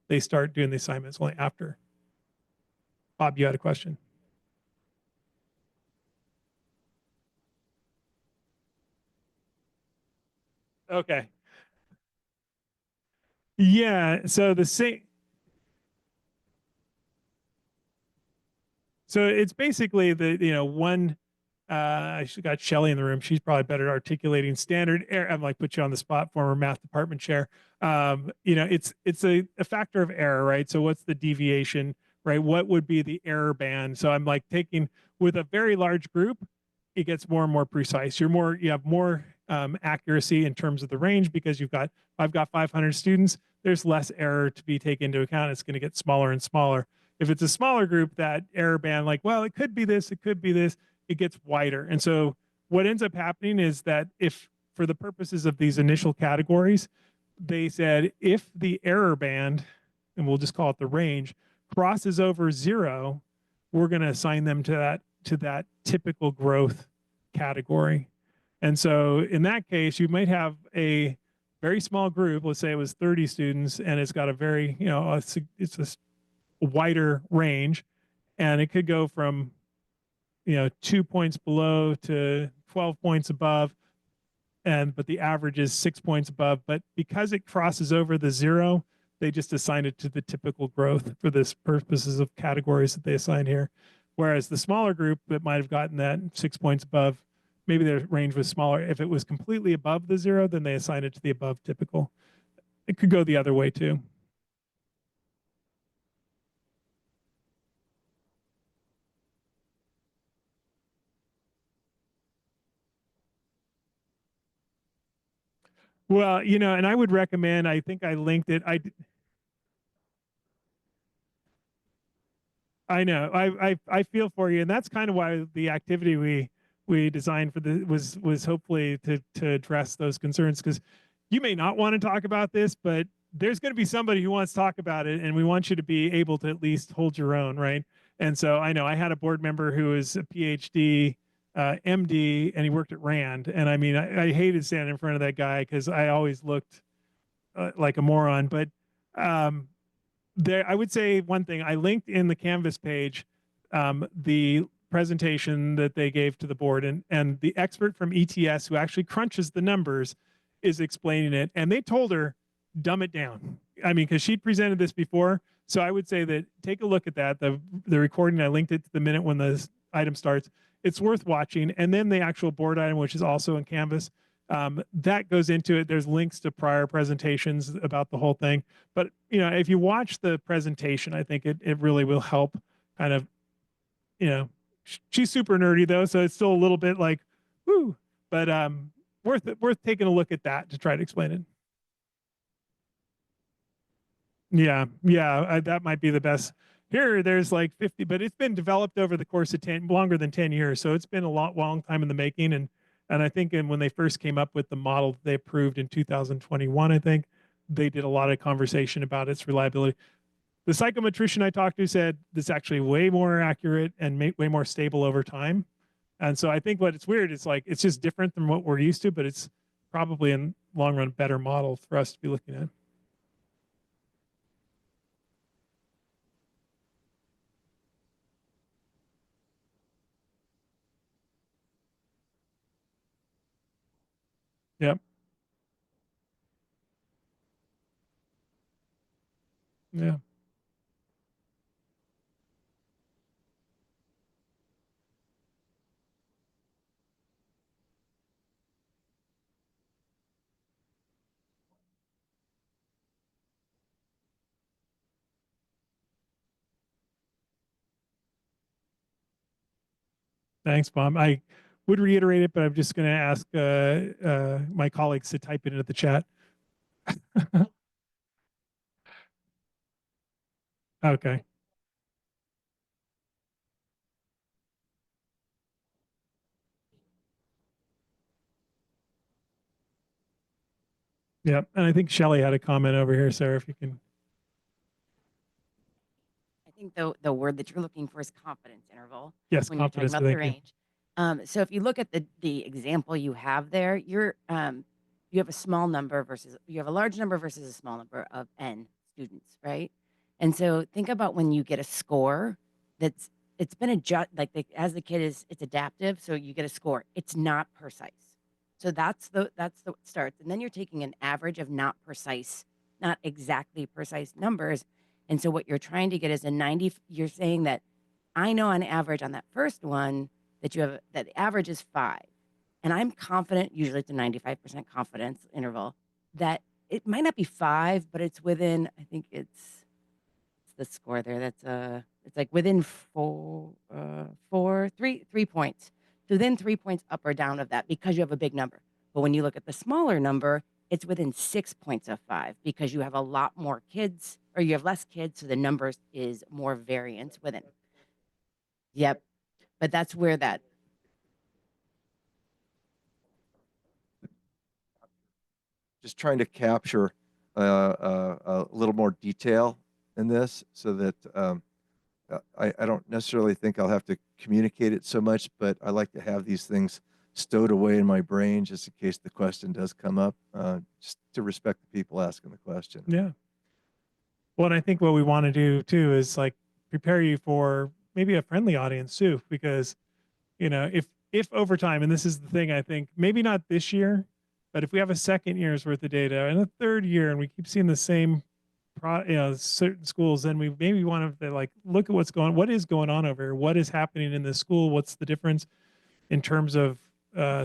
they start doing the assignments, only after. Bob, you had a question. Okay. Yeah, so the same. So it's basically one. I got Shelly in the room. She's probably better at articulating standard error. I'm like, put you on the spot, former math department chair. It's a factor of error, right? So what's the deviation, right? What would be the error band? So I'm like taking with a very large group, it gets more and more precise. You have more accuracy in terms of the range because I've got 500 students. There's less error to be taken into account. It's going to get smaller and smaller. If it's a smaller group, that error band, like, well, it could be this, it could be this, it gets wider. And so what ends up happening is that if, for the purposes of these initial categories, they said if the error band, and we'll just call it the range, crosses over 0, we're going to assign them to that typical growth category. And so in that case, you might have a very small group, let's say it was 30 students, and it's got a very, it's a wider range, and it could go from 2 points below to 12 points above, but the average is 6 points above. But because it crosses over the 0, they just assign it to the typical growth for this purposes of categories that they assign here. Whereas the smaller group that might have gotten that 6 points above, maybe their range was smaller. If it was completely above the 0, then they assign it to the above typical. It could go the other way too. Well, and I would recommend, I think I linked it. I know, I feel for you. And that's kind of why the activity we we designed for the was hopefully to address those concerns, because you may not want to talk about this, but there's going to be somebody who wants to talk about it, and we want you to be able to at least hold your own, right? And so I know I had a board member who is a PhD, MD, and he worked at Rand. And I mean, I hated standing in front of that guy because I always looked like a moron. But there, I would say one thing. I linked in the Canvas page the presentation that they gave to the board, and the expert from ETS who actually crunches the numbers is explaining it, and they told her dumb it down. I mean, because she'd presented this before. So I would say that take a look at that. The recording, I linked it to the minute when the item starts. It's worth watching. And then the actual board item, which is also in Canvas, that goes into it. There's links to prior presentations about the whole thing. But you know, if you watch the presentation, I think it really will help kind of, you know, she's super nerdy though, so it's still a little bit like, woo, but worth taking a look at that to try to explain it. Yeah, that might be the best. Here, there's like 50, but it's been developed over the course of 10, longer than 10 years. So it's been a long time in the making. And I think when they first came up with the model they approved in 2021, I think they did a lot of conversation about its reliability. The psychometrician I talked to said this actually way more accurate and way more stable over time. And so I think what it's weird, it's like, it's just different than what we're used to, but it's probably in long run better model for us to be looking at. Yep. Yeah. Thanks, Bob. I would reiterate it, but I'm just going to ask my colleagues to type it into the chat. Okay. Yep. And I think Shelly had a comment over here, Sarah, if you can. I think the word that you're looking for is confidence interval. Yes, when you're talking confidence. about the Thank you. range. So if you look at the example you have there, you have a small number versus you have a large number versus a small number of n students, right? And so think about when you get a score that's it's been adjusted, like as the kid is, it's adaptive, so you get a score. It's not precise. So that's the what starts, and then you're taking an average of not precise, not exactly precise numbers. And so what you're trying to get is a 90. You're saying that I know on average on that first one that you have that the average is 5. And I'm confident, usually it's a 95% confidence interval, that it might not be 5, but it's within, I think it's the score there. That's it's like within 3 points. So then 3 points up or down of that because you have a big number. But when you look at the smaller number, it's within 6 points of 5 because you have a lot more kids or you have less kids. So the numbers is more variance within. Yep. But that's where that. Just trying to capture a little more detail in this so that I don't necessarily think I'll have to communicate it so much, but I like to have these things stowed away in my brain just in case the question does come up, just to respect the people asking the question. Yeah. Well, and I think what we want to do too is like prepare you for maybe a friendly audience too, because you know, if over time, and this is the thing, I think maybe not this year, but if we have a second year's worth of data and a third year, and we keep seeing the same, certain schools, then we maybe want to like look at what is going on over here, what is happening in this school, what's the difference in terms of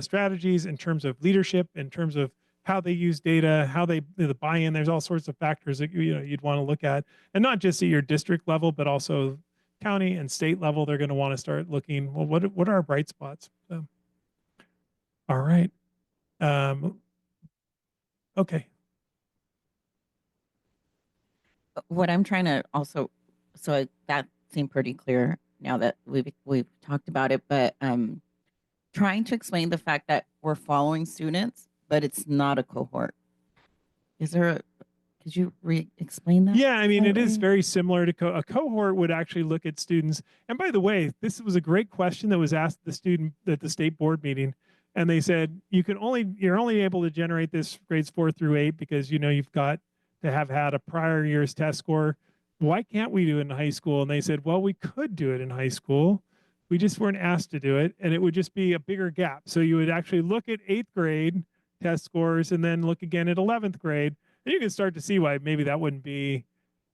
strategies, in terms of leadership, in terms of how they use data, how they the buy-in. There's all sorts of factors that you'd want to look at, and not just at your district level, but also county and state level. They're going to want to start looking. Well, what are our bright spots? So, all right. Okay. What I'm trying to also, that seemed pretty clear now that we've talked about it, but trying to explain the fact that we're following students, but it's not a cohort. Could you explain that? Yeah, I mean, it is slightly? very similar to a cohort would actually look at students. And by the way, this was a great question that was asked the student at the state board meeting. And they said, you're only able to generate this grades 4 through 8 because, you've got to have had a prior year's test score. Why can't we do it in high school? And they said, well, we could do it in high school. We just weren't asked to do it. And it would just be a bigger gap. So you would actually look at 8th grade test scores and then look again at 11th grade. And you can start to see why maybe that wouldn't be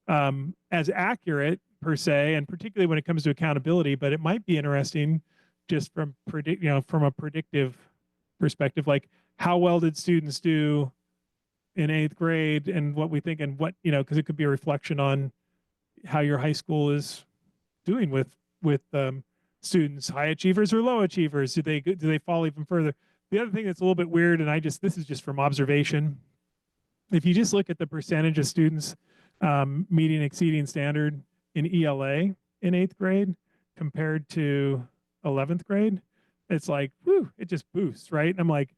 as accurate per se, and particularly when it comes to accountability. But it might be interesting just from from a predictive perspective, like how well did students do in 8th grade, and what we think, and what because it could be a reflection on how your high school is doing with students, high achievers or low achievers. Do they fall even further? The other thing that's a little bit weird, and this is just from observation. If you just look at the percentage of students meeting exceeding standard in ELA in 8th grade compared to 11th grade, it's like, whew, it just boosts, right? And I'm like,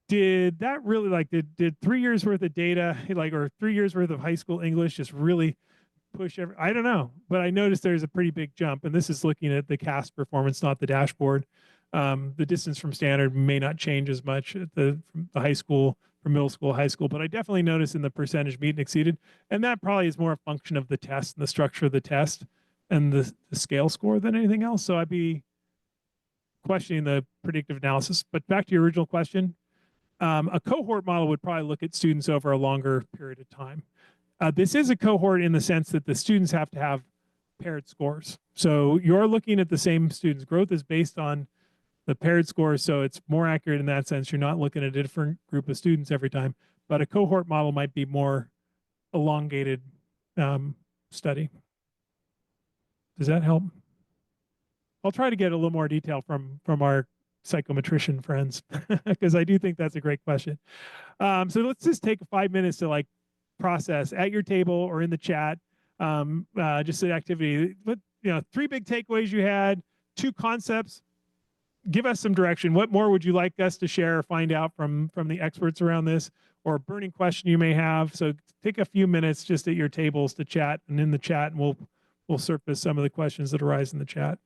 did that really did 3 years worth of data, or 3 years worth of high school English just really push I don't know, but I noticed there's a pretty big jump, and this is looking at the CAST performance, not the dashboard. The distance from standard may not change as much at from the high school, from middle school, high school, but I definitely noticed in the percentage meet and exceeded, and that probably is more a function of the test and the structure of the test and the scale score than anything else. So I'd be questioning the predictive analysis. But back to your original question, a cohort model would probably look at students over a longer period of time. This is a cohort in the sense that the students have to have paired scores. So you're looking at the same students. Growth is based on the paired score, so it's more accurate in that sense. You're not looking at a different group of students every time, but a cohort model might be more elongated study. Does that help? I'll try to get a little more detail from our psychometrician friends because I do think that's a great question. So let's just take 5 minutes to process at your table or in the chat, just an activity. But 3 big takeaways you had, 2 concepts. Give us some direction. What more would you like us to share or find out from the experts around this, or a burning question you may have? So take a few minutes just at your tables to chat, and in the chat, and we'll surface some of the questions that arise in the chat.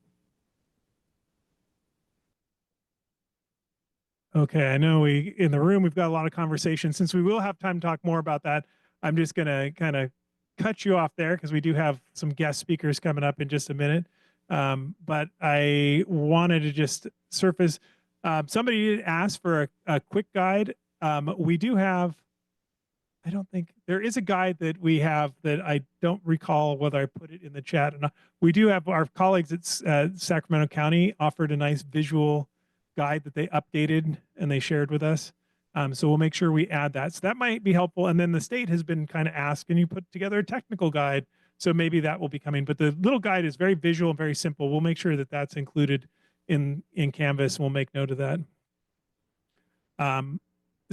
Okay, I know in the room we've got a lot of conversation. Since we will have time to talk more about that, I'm just going to kind of cut you off there because we do have some guest speakers coming up in just a minute. But I wanted to just surface, somebody did ask for a quick guide. We do have, I don't think, there is a guide that we have that I don't recall whether I put it in the chat or not. We do have our colleagues at Sacramento County offered a nice visual guide that they updated and they shared with us. So we'll make sure we add that. So that might be helpful. And then the state has been kind of asked, can you put together a technical guide? So maybe that will be coming. But the little guide is very visual and very simple. We'll make sure that that's included in Canvas. We'll make note of that.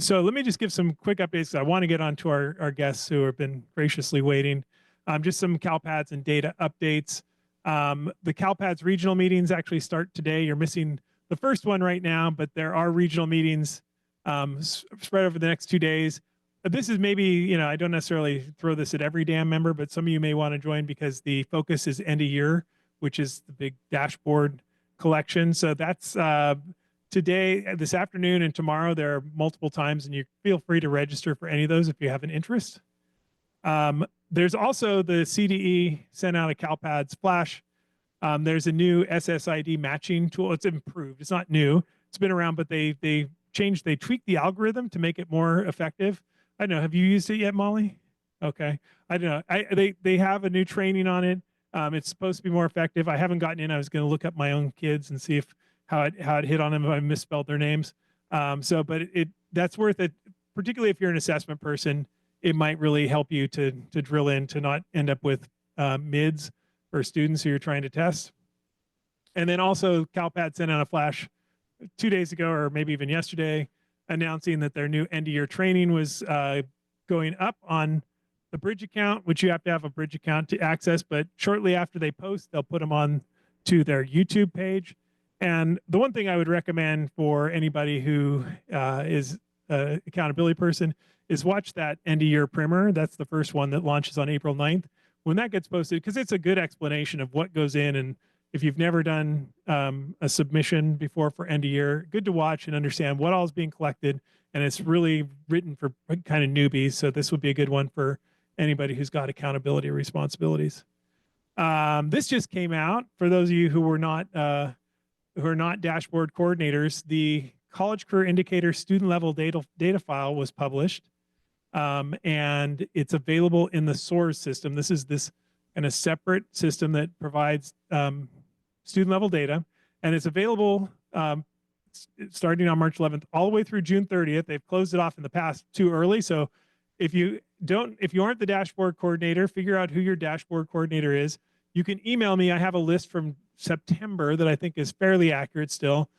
So let me just give some quick updates. I want to get on to our guests who have been graciously waiting. Just some CALPADS and data updates. The CALPADS regional meetings actually start today. You're missing the first one right now, but there are regional meetings spread over the next 2 days. This is maybe, I don't necessarily throw this at every DAAN member, but some of you may want to join because the focus is end of year, which is the big dashboard collection. So that's today, this afternoon, and tomorrow. There are multiple times, and you feel free to register for any of those if you have an interest. There's also the CDE sent out a CALPADS Flash. There's a new SSID matching tool. It's improved. It's not new. It's been around, but they tweaked the algorithm to make it more effective. I don't know. Have you used it yet, Molly? Okay. I don't know. They have a new training on it. It's supposed to be more effective. I haven't gotten in. I was going to look up my own kids and see how it hit on them if I misspelled their names. But that's worth it, particularly if you're an assessment person. It might really help you to drill in to not end up with mids for students who you're trying to test. And then also CALPADS sent out a flash 2 days ago, or maybe even yesterday, announcing that their new end of year training was going up on the Bridge account, which you have to have a Bridge account to access. But shortly after they post, they'll put them on to their YouTube page. And the one thing I would recommend for anybody who is an accountability person is watch that end of year primer. That's the first one that launches on April 9th. When that gets posted, because it's a good explanation of what goes in. And if you've never done a submission before for end of year, good to watch and understand what all is being collected. And it's really written for kind of newbies. So this would be a good one for anybody who's got accountability responsibilities. This just came out for those of you who are not dashboard coordinators. The College Career Indicator student level data file was published, and it's available in the SOARS system. This is this kind of separate system that provides student level data, and it's available starting on March 11th all the way through June 30th. They've closed it off in the past too early, so if you aren't the dashboard coordinator, figure out who your dashboard coordinator is. You can email me. I have a list from September that I think is fairly accurate still.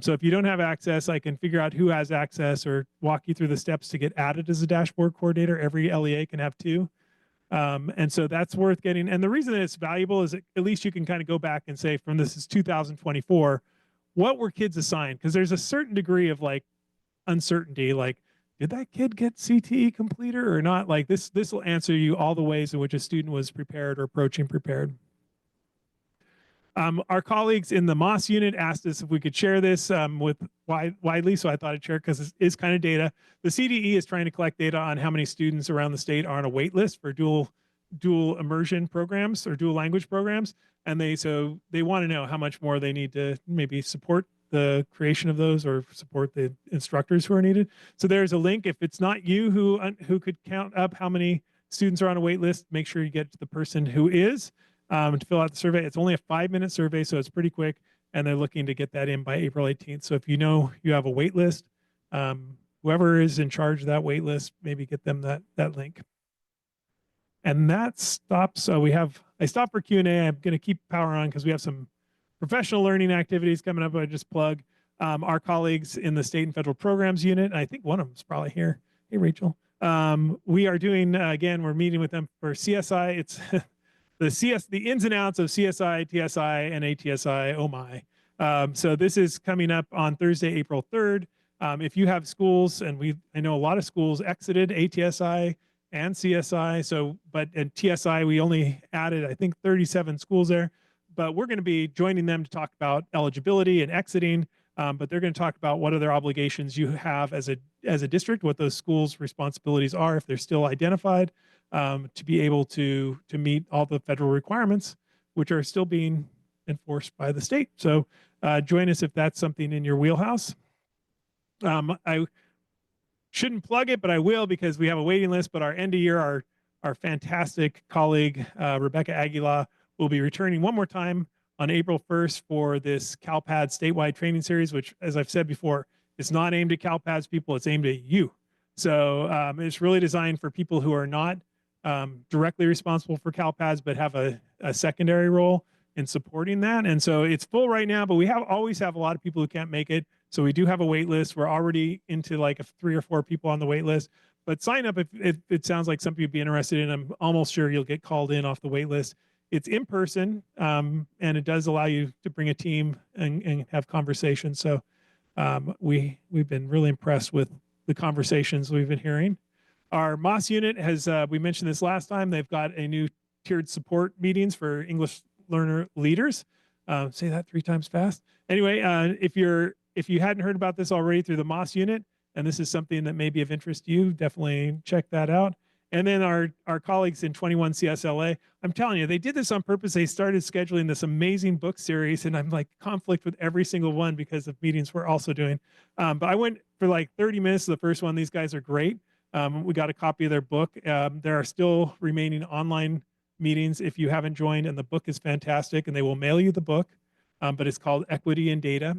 So if you don't have access, I can figure out who has access or walk you through the steps to get added as a dashboard coordinator. Every LEA can have two. And so that's worth getting. And the reason that it's valuable is that at least you can kind of go back and say, from this is 2024, what were kids assigned? Because there's a certain degree of like uncertainty, like, did that kid get CTE completer or not? Like this will answer you all the ways in which a student was prepared or approaching prepared. Our colleagues in the Moss unit asked us if we could share this widely, so I thought I'd share it because it is kind of data. The CDE is trying to collect data on how many students around the state are on a wait list for dual immersion programs or dual language programs, and they want to know how much more they need to maybe support the creation of those or support the instructors who are needed. So there's a link. If it's not you who could count up how many students are on a wait list, make sure you get to the person who is to fill out the survey. It's only a 5-minute survey, so it's pretty quick, and they're looking to get that in by April 18th. So if you know you have a wait list, whoever is in charge of that wait list, maybe get them that link. And that stops. So I stopped for Q&A. I'm going to keep power on because we have some professional learning activities coming up. I just plug our colleagues in the state and federal programs unit. I think one of them is probably here. Hey, Rachel. We are doing, again, we're meeting with them for CSI. It's the ins and outs of CSI, TSI, and ATSI. Oh my. So this is coming up on Thursday, April 3rd. If you have schools, and I know a lot of schools exited ATSI and CSI. But in TSI, we only added, I think, 37 schools there. But we're going to be joining them to talk about eligibility and exiting. But they're going to talk about what other obligations you have as a district, what those schools' responsibilities are if they're still identified, to be able to meet all the federal requirements, which are still being enforced by the state. So join us if that's something in your wheelhouse. I shouldn't plug it, but I will because we have a waiting list. But our end of year, our fantastic colleague, Rebecca Aguilar, will be returning one more time on April 1st for this CALPADS statewide training series, which, as I've said before, is not aimed at CALPADS people, it's aimed at you. So it's really designed for people who are not directly responsible for CALPADS, but have a secondary role in supporting that. And so it's full right now, but we always have a lot of people who can't make it. So we do have a wait list. We're already into like 3 or 4 people on the wait list, but sign up if it sounds like something you'd be interested in. I'm almost sure you'll get called in off the wait list. It's in person, and it does allow you to bring a team and have conversations. So we've been really impressed with the conversations we've been hearing. Our Moss unit has, we mentioned this last time, they've got a new tiered support meetings for English learner leaders. Say that 3 times fast. Anyway, if you hadn't heard about this already through the Moss unit, and this is something that may be of interest to you, definitely check that out. And then our colleagues in 21 CSLA, I'm telling you, they did this on purpose. They started scheduling this amazing book series, and I'm like conflict with every single one because of meetings we're also doing. But I went for like 30 minutes to the first one. These guys are great. We got a copy of their book. There are still remaining online meetings if you haven't joined, and the book is fantastic, and they will mail you the book. But it's called Equity in Data,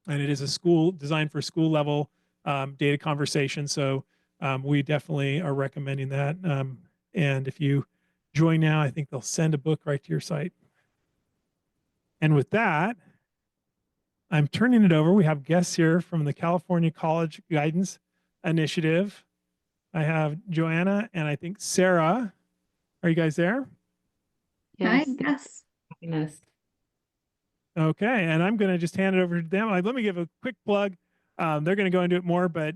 and it is a designed for school level data conversation. So we definitely are recommending that. And if you join now, I think they'll send a book right to your site. And with that, I'm turning it over. We have guests here from the California College Guidance Initiative. I have Joanna and I think Sarah. Are you guys there? Yes. Hi, yes. Happiness. Okay, and I'm going to just hand it over to them. Let me give a quick plug. They're going to go into it more, but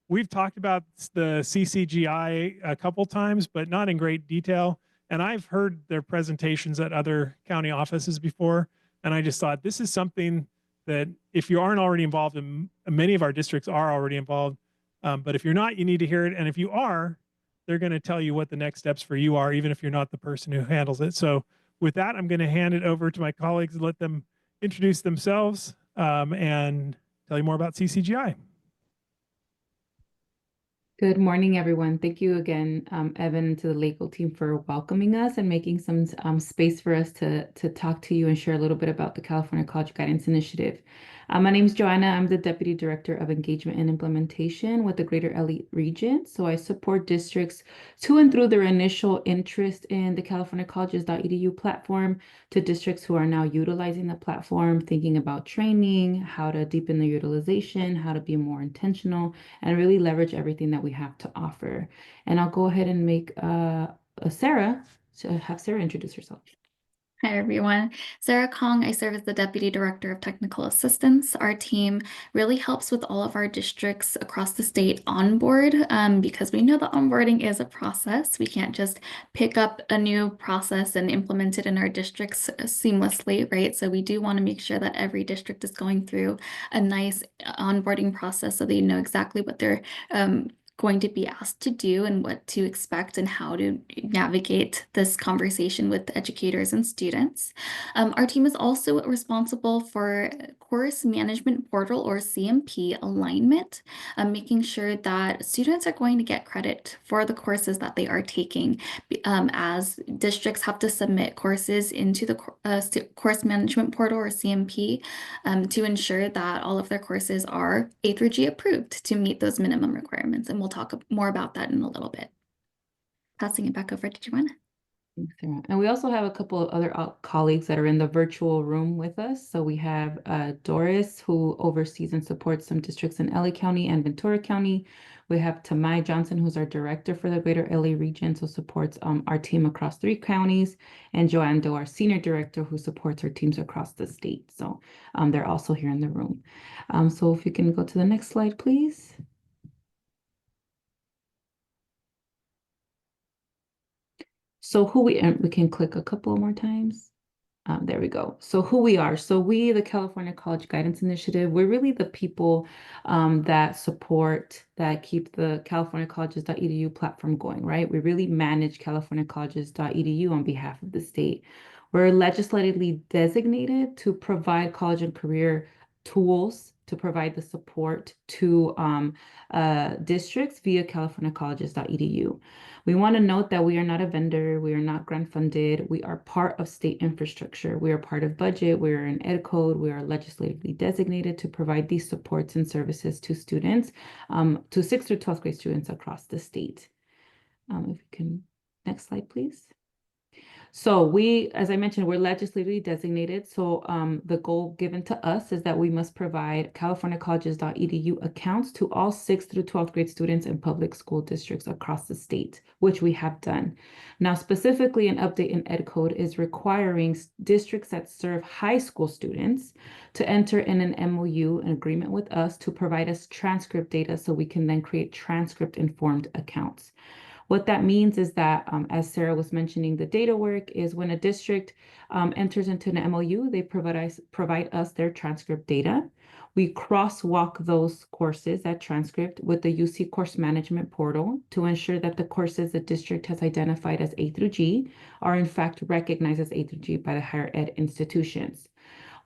we've talked about the CCGI a couple times, but not in great detail. And I've heard their presentations at other county offices before, and I just thought this is something that if you aren't already involved, and many of our districts are already involved, but if you're not, you need to hear it. And if you are, they're going to tell you what the next steps for you are, even if you're not the person who handles it. So with that, I'm going to hand it over to my colleagues and let them introduce themselves and tell you more about CCGI. Good morning, everyone. Thank you again, Evan, and to the legal team for welcoming us and making some space for us to talk to you and share a little bit about the California College Guidance Initiative. My name is Joanna. I'm the Deputy Director of Engagement and Implementation with the Greater LA region. So I support districts to and through their initial interest in the californiacolleges.edu platform to districts who are now utilizing the platform, thinking about training, how to deepen the utilization, how to be more intentional, and really leverage everything that we have to offer. And I'll go ahead and make Sarah, to have Sarah introduce herself. Hi, everyone. Sarah Kong. I serve as the Deputy Director of Technical Assistance. Our team really helps with all of our districts across the state onboard because we know that onboarding is a process. We can't just pick up a new process and implement it in our districts seamlessly, right? So we do want to make sure that every district is going through a nice onboarding process so they know exactly what they're going to be asked to do and what to expect and how to navigate this conversation with educators and students. Our team is also responsible for course management portal or CMP alignment, making sure that students are going to get credit for the courses that they are taking, as districts have to submit courses into the course management portal or CMP to ensure that all of their courses are A through G approved to meet those minimum requirements. And we'll talk more about that in a little bit. Passing it back over to Joanna. Thanks, Sarah. And we also have a couple of other colleagues that are in the virtual room with us. So we have Doris, who oversees and supports some districts in LA County and Ventura County. We have Tamai Johnson, who's our director for the Greater LA region, so supports our team across 3 counties, and Joanne Doe, our senior director, who supports our teams across the state. So they're also here in the room. So if you can go to the next slide, please. So we can click a couple more times. There we go. So who we are. So we, the California College Guidance Initiative, we're really the people that support, that keep the californiacolleges.edu platform going, right? We really manage californiacolleges.edu on behalf of the state. We're legislatively designated to provide college and career tools to provide the support to districts via californiacolleges.edu. We want to note that we are not a vendor. We are not grant funded. We are part of state infrastructure. We are part of budget. We are in ed code. We are legislatively designated to provide these supports and services to students, to 6th through 12th grade students across the state. If you can, next slide, please. So we, as I mentioned, we're legislatively designated. So the goal given to us is that we must provide californiacolleges.edu accounts to all 6th through 12th grade students in public school districts across the state, which we have done. Now, specifically, an update in ed code is requiring districts that serve high school students to enter in an MOU, an agreement with us, to provide us transcript data so we can then create transcript-informed accounts. What that means is that, as Sarah was mentioning, the data work is when a district enters into an MOU, they provide us their transcript data. We crosswalk those courses, that transcript, with the UC course management portal to ensure that the courses the district has identified as A through G are in fact recognized as A through G by the higher ed institutions.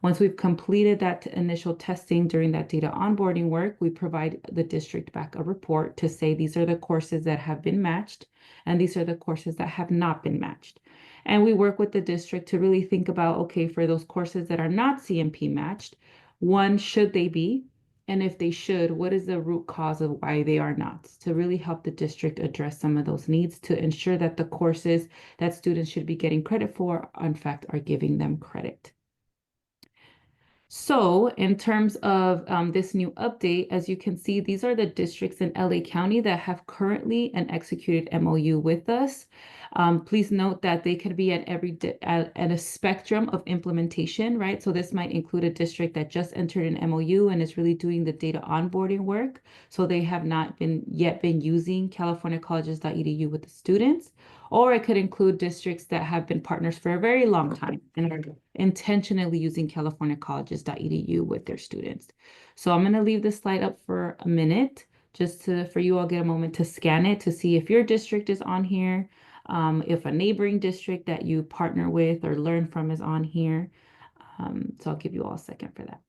Once we've completed that initial testing during that data onboarding work, we provide the district back a report to say these are the courses that have been matched and these are the courses that have not been matched. And we work with the district to really think about, okay, for those courses that are not CMP matched, one, should they be? And if they should, what is the root cause of why they are not? To really help the district address some of those needs to ensure that the courses that students should be getting credit for, in fact, are giving them credit. So in terms of this new update, as you can see, these are the districts in LA County that have currently an executed MOU with us. Please note that they could be at at a spectrum of implementation, right? So this might include a district that just entered an MOU and is really doing the data onboarding work. So they have not yet been using californiacolleges.edu with the students. Or it could include districts that have been partners for a very long time and are intentionally using californiacolleges.edu with their students. So I'm going to leave this slide up for a minute just for you all get a moment to scan it to see if your district is on here, if a neighboring district that you partner with or learn from is on here. So I'll give you all a second for that.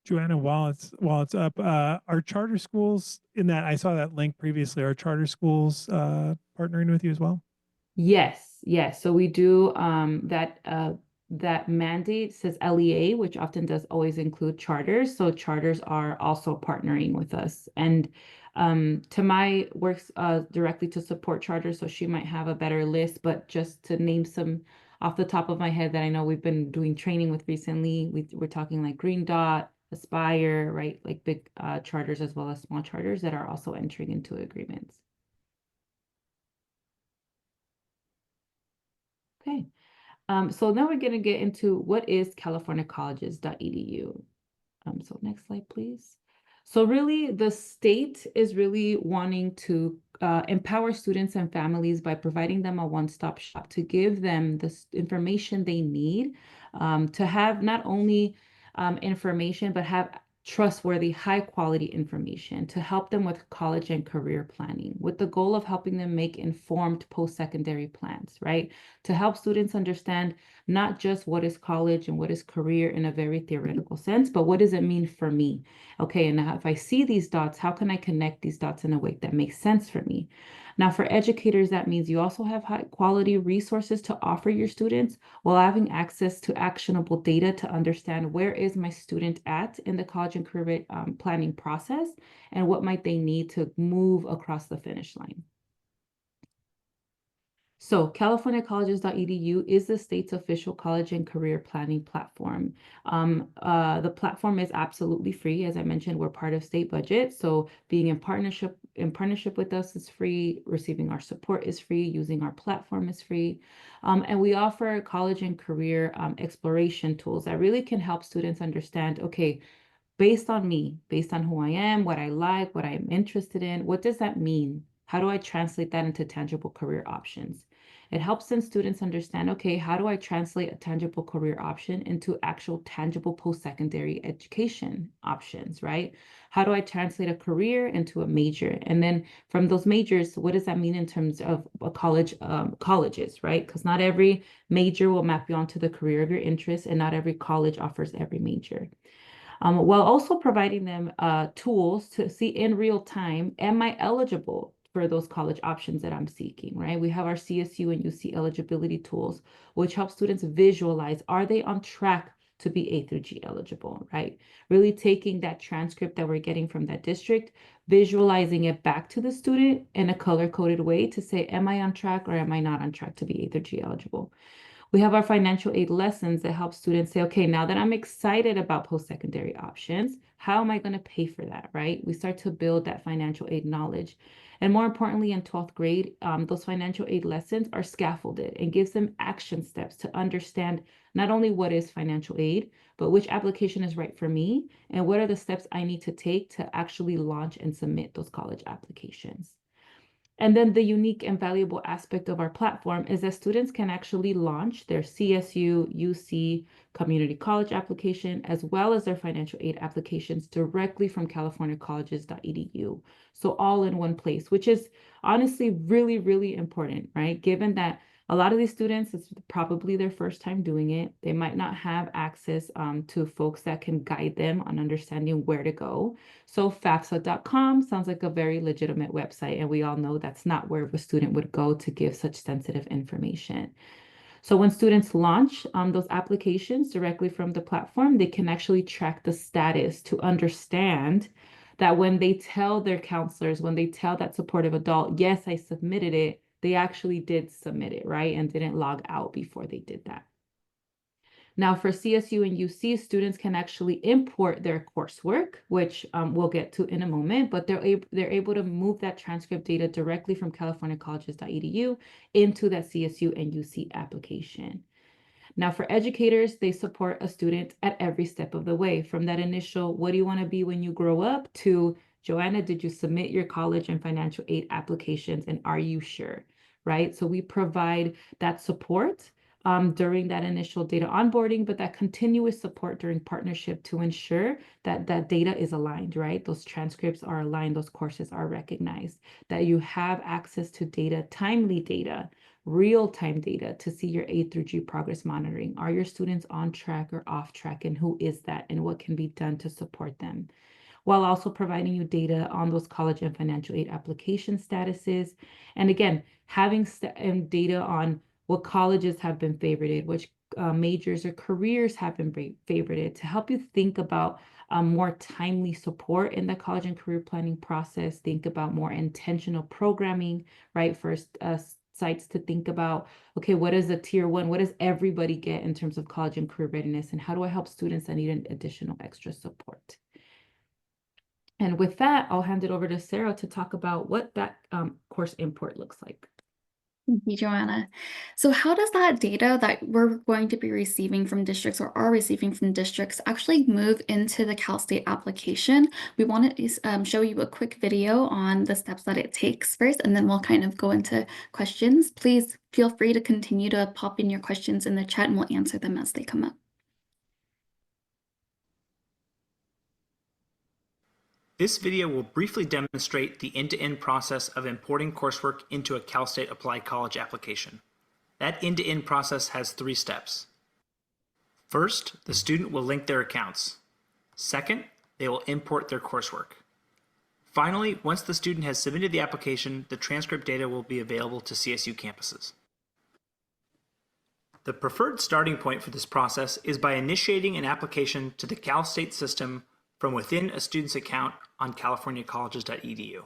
Joanna, while it's up, are charter schools in that? I saw that link previously. Are charter schools partnering with you as well? Yes, yes. So we do that mandate says LEA, which often does always include charters. So charters are also partnering with us. And Tamai works directly to support charters, so she might have a better list, but just to name some off the top of my head that I know we've been doing training with recently, we're talking like Green Dot, Aspire, right? Like big charters as well as small charters that are also entering into agreements. Okay. So now we're going to get into what is californiacolleges.edu. So next slide, please. So really, the state is really wanting to empower students and families by providing them a one-stop shop to give them the information they need to have not only information, but have trustworthy, high-quality information to help them with college and career planning, with the goal of helping them make informed post-secondary plans, right? To help students understand not just what is college and what is career in a very theoretical sense, but what does it mean for me? Okay, and now if I see these dots, how can I connect these dots in a way that makes sense for me? Now, for educators, that means you also have high quality resources to offer your students while having access to actionable data to understand where is my student at in the college and career planning process and what might they need to move across the finish line. So californiacolleges.edu is the state's official college and career planning platform. The platform is absolutely free. As I mentioned, we're part of state budget. So being in partnership with us is free. Receiving our support is free. Using our platform is free. And we offer college and career exploration tools that really can help students understand, okay, based on me, based on who I am, what I like, what I'm interested in, what does that mean? How do I translate that into tangible career options? It helps then students understand, okay, how do I translate a tangible career option into actual tangible post-secondary education options, right? How do I translate a career into a major? And then from those majors, what does that mean in terms of a colleges, right? Because not every major will map you onto the career of your interest, and not every college offers every major. While also providing them tools to see in real time, am I eligible for those college options that I'm seeking, right? We have our CSU and UC eligibility tools, which help students visualize, are they on track to be A through G eligible, right? Really taking that transcript that we're getting from that district, visualizing it back to the student in a color-coded way to say, am I on track or am I not on track to be A through G eligible? We have our financial aid lessons that help students say, okay, now that I'm excited about post-secondary options, how am I going to pay for that, right? We start to build that financial aid knowledge. And more importantly, in 12th grade, those financial aid lessons are scaffolded and gives them action steps to understand not only what is financial aid, but which application is right for me, and what are the steps I need to take to actually launch and submit those college applications. And then the unique and valuable aspect of our platform is that students can actually launch their CSU, UC, community college application, as well as their financial aid applications directly from californiacolleges.edu. So all in one place, which is honestly really, really important, right? Given that a lot of these students, it's probably their first time doing it. They might not have access to folks that can guide them on understanding where to go. So FAFSA.com sounds like a very legitimate website, and we all know that's not where a student would go to give such sensitive information. So when students launch those applications directly from the platform, they can actually track the status to understand that when they tell their counselors, when they tell that supportive adult, yes, I submitted it, they actually did submit it, right? And didn't log out before they did that. Now for CSU and UC, students can actually import their coursework, which we'll get to in a moment, but they're able to move that transcript data directly from californiacolleges.edu into that CSU and UC application. Now for educators, they support a student at every step of the way, from that initial, what do you want to be when you grow up, to, Joanna, did you submit your college and financial aid applications, and are you sure, right? So we provide that support during that initial data onboarding, but that continuous support during partnership to ensure that that data is aligned, right? Those transcripts are aligned, those courses are recognized, that you have access to data, timely data, real-time data to see your A through G progress monitoring. Are your students on track or off track, and who is that, and what can be done to support them? While also providing you data on those college and financial aid application statuses. And again, having data on what colleges have been favorited, which majors or careers have been favorited, to help you think about more timely support in the college and career planning process. Think about more intentional programming, right? First, sites to think about, okay, what is a tier one? What does everybody get in terms of college and career readiness? And how do I help students that need an additional extra support? And with that, I'll hand it over to Sarah to talk about what that course import looks like. Thank you, Joanna. So how does that data that we're going to be receiving from districts or are receiving from districts actually move into the Cal State application? We want to show you a quick video on the steps that it takes first, and then we'll kind of go into questions. Please feel free to continue to pop in your questions in the chat and we'll answer them as they come up. This video will briefly demonstrate the end-to-end process of importing coursework into a Cal State Applied College application. That end-to-end process has 3 steps. First, the student will link their accounts. Second, they will import their coursework. Finally, once the student has submitted the application, the transcript data will be available to CSU campuses. The preferred starting point for this process is by initiating an application to the Cal State system from within a student's account on californiacolleges.edu.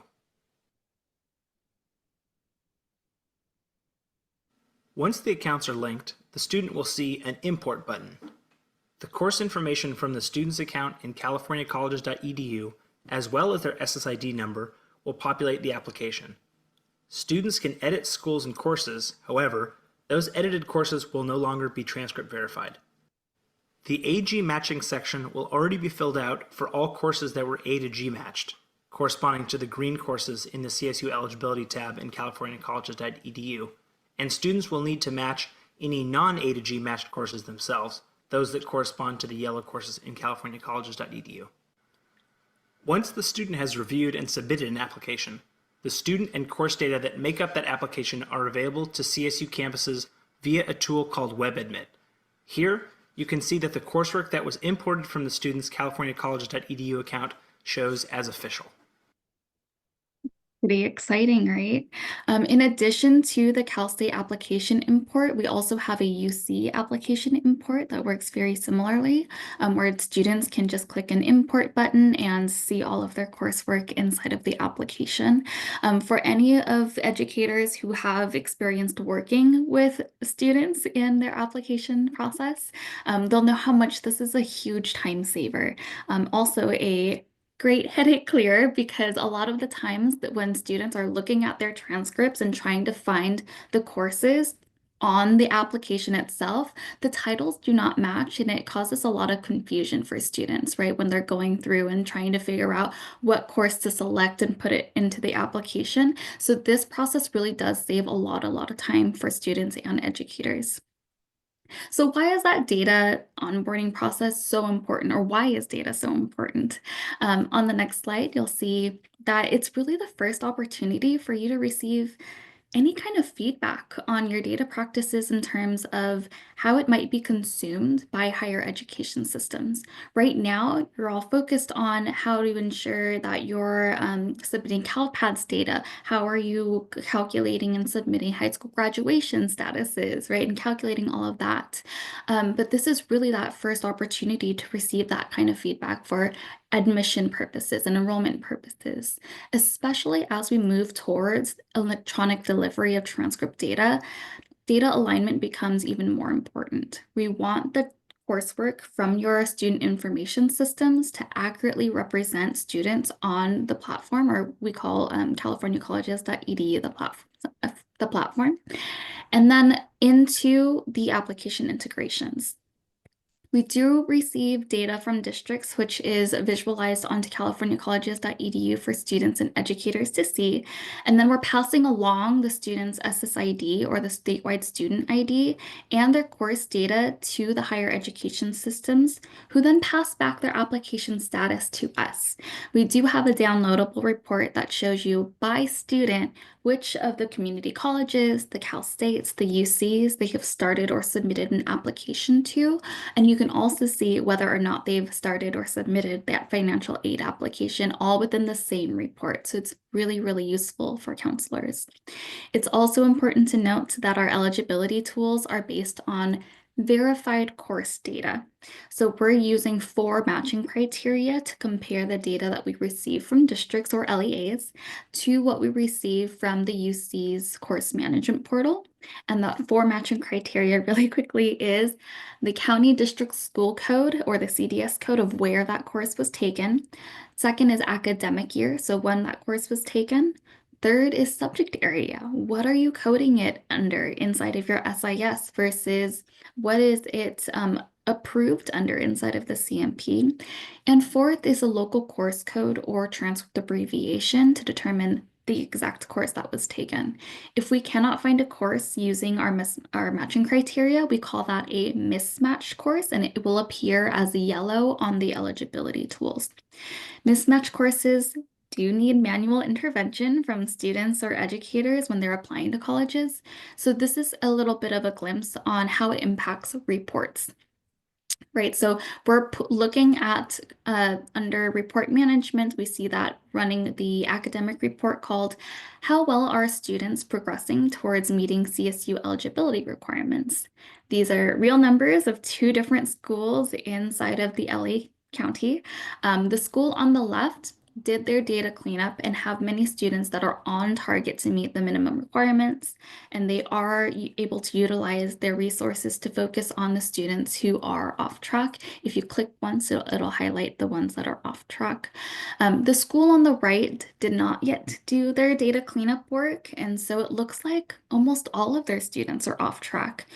Once the accounts are linked, the student will see an import button. The course information from the student's account in californiacolleges.edu, as well as their SSID number, will populate the application. Students can edit schools and courses. However, those edited courses will no longer be transcript verified. The AG matching section will already be filled out for all courses that were A to G matched, corresponding to the green courses in the CSU eligibility tab in californiacolleges.edu, and students will need to match any non-A to G matched courses themselves, those that correspond to the yellow courses in californiacolleges.edu. Once the student has reviewed and submitted an application, the student and course data that make up that application are available to CSU campuses via a tool called WebAdmit. Here, you can see that the coursework that was imported from the student's californiacolleges.edu account shows as official. Pretty exciting, right? In addition to the Cal State application import, we also have a UC application import that works very similarly, where students can just click an import button and see all of their coursework inside of the application. For any of educators who have experienced working with students in their application process, they'll know how much this is a huge time saver. Also a great headache clearer, because a lot of the times that when students are looking at their transcripts and trying to find the courses on the application itself, the titles do not match, and it causes a lot of confusion for students, right? When they're going through and trying to figure out what course to select and put it into the application. So this process really does save a lot of time for students and educators. So why is that data onboarding process so important, or why is data so important? On the next slide, you'll see that it's really the first opportunity for you to receive any kind of feedback on your data practices in terms of how it might be consumed by higher education systems. Right now, you're all focused on how to ensure that you're submitting CALPADS data. How are you calculating and submitting high school graduation statuses, right? And calculating all of that. But this is really that first opportunity to receive that kind of feedback for admission purposes and enrollment purposes, especially as we move towards electronic delivery of transcript data. Data alignment becomes even more important. We want the coursework from your student information systems to accurately represent students on the platform, or we call californiacolleges.edu the platform, and then into the application integrations. We do receive data from districts, which is visualized onto californiacolleges.edu for students and educators to see. And then we're passing along the student's SSID, or the statewide student ID, and their course data to the higher education systems, who then pass back their application status to us. We do have a downloadable report that shows you by student which of the community colleges, the Cal States, the UCs they have started or submitted an application to. And you can also see whether or not they've started or submitted that financial aid application, all within the same report. So it's really, really useful for counselors. It's also important to note that our eligibility tools are based on verified course data. So we're using 4 matching criteria to compare the data that we receive from districts or LEAs to what we receive from the UC's course management portal. And that 4 matching criteria really quickly is the county district school code, or the CDS code, of where that course was taken. Second is academic year, so when that course was taken. Third is subject area. What are you coding it under inside of your SIS versus what is it approved under inside of the CMP? And fourth is a local course code or transcript abbreviation to determine the exact course that was taken. If we cannot find a course using our matching criteria, we call that a mismatched course, and it will appear as yellow on the eligibility tools. Mismatched courses do need manual intervention from students or educators when they're applying to colleges. So this is a little bit of a glimpse on how it impacts reports. Right, so we're looking at under report management, we see that running the academic report called How Well Are Students Progressing Towards Meeting CSU Eligibility Requirements? These are real numbers of 2 different schools inside of the LA County. The school on the left did their data cleanup and have many students that are on target to meet the minimum requirements, and they are able to utilize their resources to focus on the students who are off track. If you click once, it'll highlight the ones that are off track. The school on the right did not yet do their data cleanup work, and so it looks like almost all of their students are off track.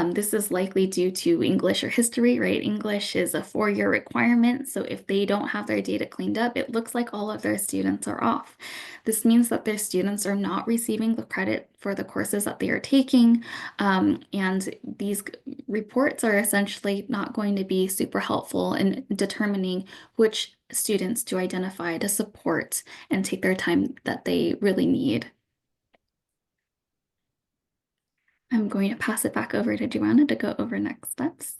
This is likely due to English or history, right? English is a 4-year requirement, so if they don't have their data cleaned up, it looks like all of their students are off. This means that their students are not receiving the credit for the courses that they are taking, and these reports are essentially not going to be super helpful in determining which students to identify to support and take their time that they really need. I'm going to pass it back over to Joanna to go over next steps.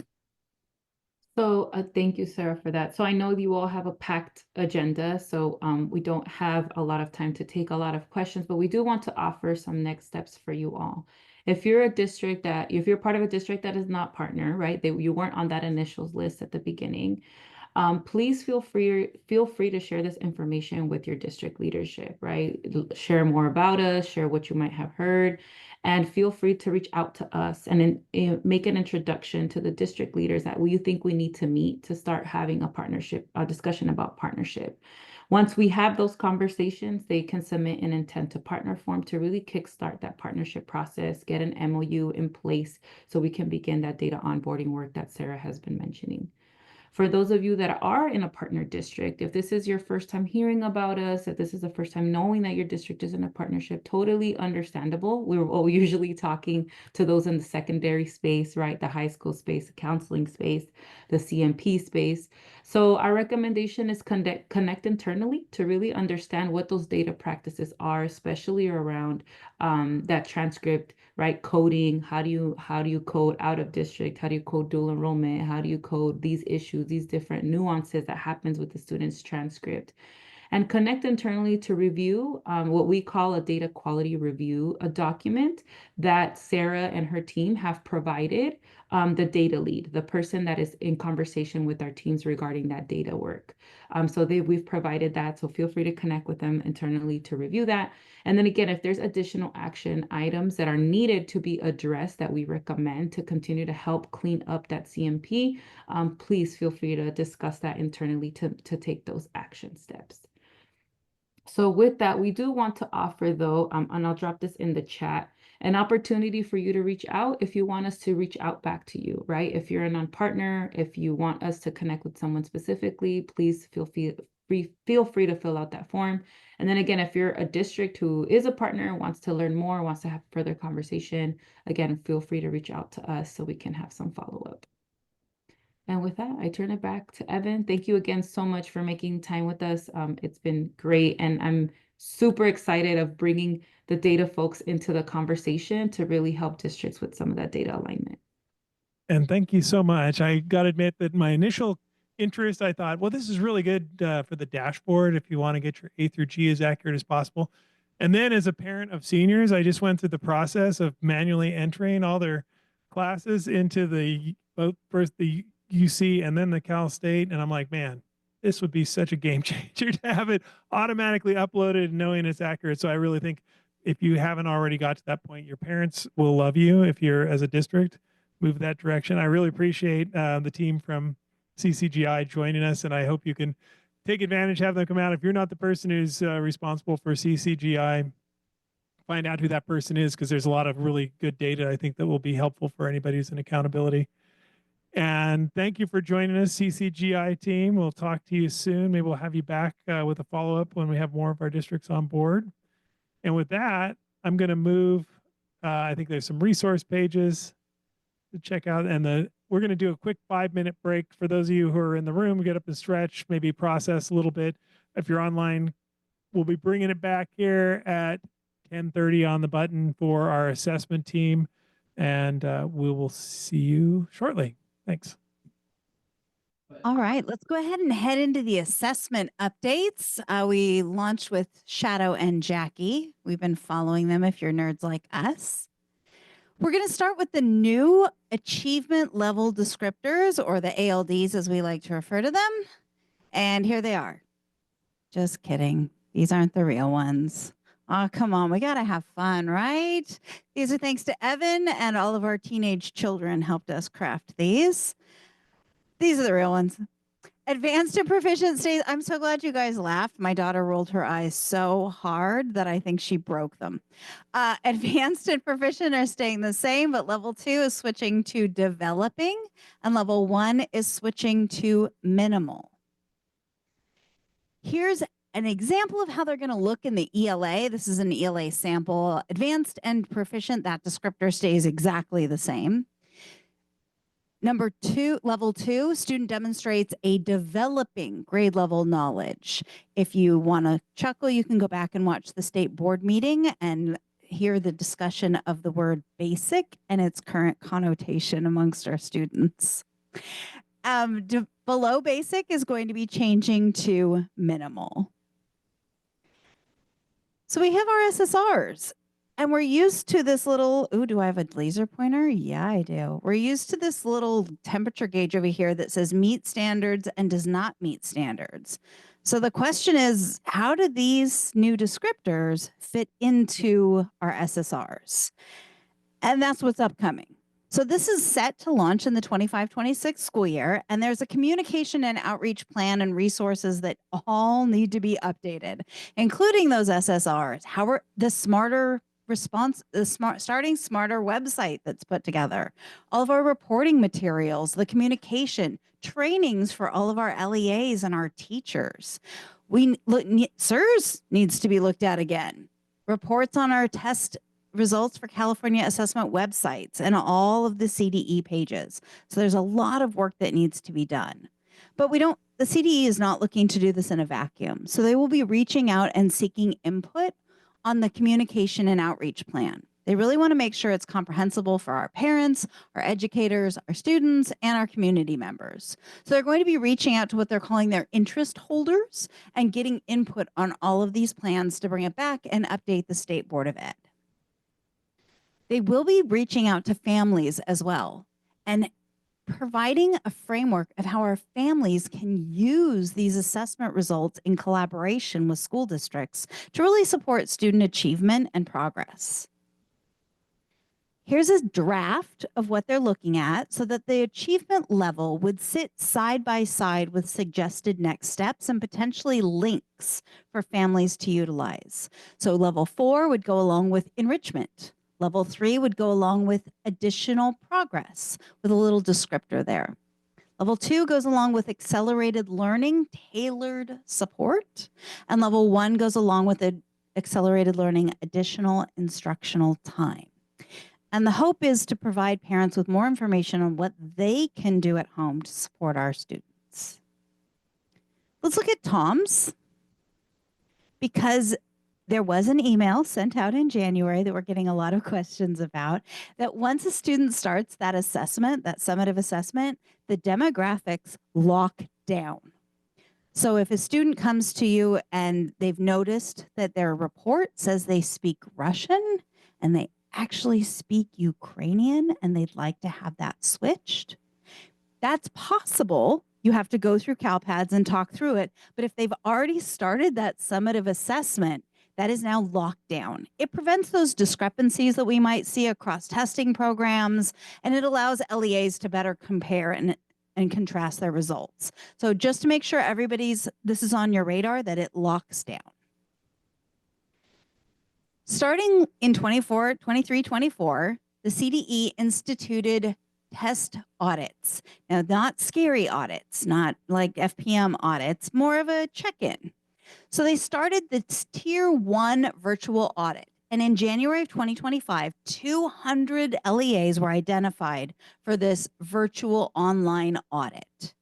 So thank you, Sarah, for that. So I know you all have a packed agenda, so we don't have a lot of time to take a lot of questions, but we do want to offer some next steps for you all. If you're part of a district that is not partner, right, you weren't on that initials list at the beginning, please feel free to share this information with your district leadership, right? Share more about us, share what you might have heard, and feel free to reach out to us and make an introduction to the district leaders that you think we need to meet to start having a discussion about partnership. Once we have those conversations, they can submit an intent to partner form to really kickstart that partnership process, get an MOU in place so we can begin that data onboarding work that Sarah has been mentioning. For those of you that are in a partner district, if this is your first time hearing about us, if this is the first time knowing that your district is in a partnership, totally understandable. We're usually talking to those in the secondary space, right? The high school space, the counseling space, the CMP space. So our recommendation is connect internally to really understand what those data practices are, especially around that transcript, right? Coding, how do you code out of district? How do you code dual enrollment? How do you code these issues, these different nuances that happens with the student's transcript? and connect internally to review what we call a data quality review, a document that Sarah and her team have provided the data lead, the person that is in conversation with our teams regarding that data work. So we've provided that, so feel free to connect with them internally to review that. And then again, if there's additional action items that are needed to be addressed that we recommend to continue to help clean up that CMP, please feel free to discuss that internally to take those action steps. So with that, we do want to offer though, and I'll drop this in the chat, an opportunity for you to reach out if you want us to reach out back to you, right? If you're a non-partner, if you want us to connect with someone specifically, please feel free to fill out that form. And then again, if you're a district who is a partner, wants to learn more, wants to have further conversation, again, feel free to reach out to us so we can have some follow-up. And with that, I turn it back to Evan. Thank you again so much for making time with us. It's been great, and I'm super excited of bringing the data folks into the conversation to really help districts with some of that data alignment. And thank you so much. I got to admit that my initial interest, I thought, well, this is really good for the dashboard if you want to get your A through G as accurate as possible. And then as a parent of seniors, I just went through the process of manually entering all their classes into both first the UC and then the Cal State. And I'm like, man, this would be such a game changer to have it automatically uploaded and knowing it's accurate. So I really think if you haven't already got to that point, your parents will love you if you're, as a district, move that direction. I really appreciate the team from CCGI joining us, and I hope you can take advantage, have them come out. If you're not the person who's responsible for CCGI, find out who that person is, because there's a lot of really good data I think that will be helpful for anybody who's in accountability. And thank you for joining us, CCGI team. We'll talk to you soon. Maybe we'll have you back with a follow-up when we have more of our districts on board. And with that, I'm going to move. I think there's some resource pages to check out, and we're going to do a quick 5-minute break for those of you who are in the room. Get up and stretch, maybe process a little bit. If you're online, we'll be bringing it back here at 10:30 on the button for our assessment team, and we will see you shortly. Thanks. All right, let's go ahead and head into the assessment updates. We launched with Shadow and Jackie. We've been following them if you're nerds like us. We're going to start with the new achievement level descriptors, or the ALDs as we like to refer to them. And here they are. Just kidding. These aren't the real ones. Oh, come on. We got to have fun, right? These are thanks to Evan, and all of our teenage children helped us craft these. These are the real ones. Advanced and proficient stays. I'm so glad you guys laughed. My daughter rolled her eyes so hard that I think she broke them. Advanced and proficient are staying the same, but level 2 is switching to developing, and level 1 is switching to minimal. Here's an example of how they're going to look in the ELA. This is an ELA sample. Advanced and proficient, that descriptor stays exactly the same. Number 2, level 2, student demonstrates a developing grade level knowledge. If you want to chuckle, you can go back and watch the state board meeting and hear the discussion of the word basic and its current connotation amongst our students. Below basic is going to be changing to minimal. So we have our SSRs. And we're used to this little, ooh, do I have a laser pointer? Yeah, I do. We're used to this little temperature gauge over here that says meet standards and does not meet standards. So the question is, how do these new descriptors fit into our SSRs? And that's what's upcoming. So this is set to launch in the 25-26 school year, and there's a communication and outreach plan and resources that all need to be updated, including those SSRs. How are the smarter response, starting smarter website that's put together, all of our reporting materials, the communication, trainings for all of our LEAs and our teachers. SIRS needs to be looked at again. Reports on our test results for California assessment websites and all of the CDE pages. So there's a lot of work that needs to be done. But the CDE is not looking to do this in a vacuum. So they will be reaching out and seeking input on the communication and outreach plan. They really want to make sure it's comprehensible for our parents, our educators, our students, and our community members. So they're going to be reaching out to what they're calling their interest holders and getting input on all of these plans to bring it back and update the State Board of Ed. They will be reaching out to families as well and providing a framework of how our families can use these assessment results in collaboration with school districts to really support student achievement and progress. Here's a draft of what they're looking at so that the achievement level would sit side by side with suggested next steps and potentially links for families to utilize. So level 4 would go along with enrichment. Level 3 would go along with additional progress with a little descriptor there. Level 2 goes along with accelerated learning, tailored support. And level 1 goes along with accelerated learning, additional instructional time. And the hope is to provide parents with more information on what they can do at home to support our students. Let's look at Tom's, because there was an email sent out in January that we're getting a lot of questions about, that once a student starts that assessment, that summative assessment, the demographics lock down. So if a student comes to you and they've noticed that their report says they speak Russian and they actually speak Ukrainian and they'd like to have that switched, that's possible. You have to go through CALPADS and talk through it. But if they've already started that summative assessment, that is now locked down. It prevents those discrepancies that we might see across testing programs, and it allows LEAs to better compare and contrast their results. So just to make sure this is on your radar, that it locks down. Starting in 23-24, the CDE instituted test audits. Now, not scary audits, not like FPM audits, more of a check-in. So they started the Tier 1 virtual audit. And in January of 2025, 200 LEAs were identified for this virtual online audit.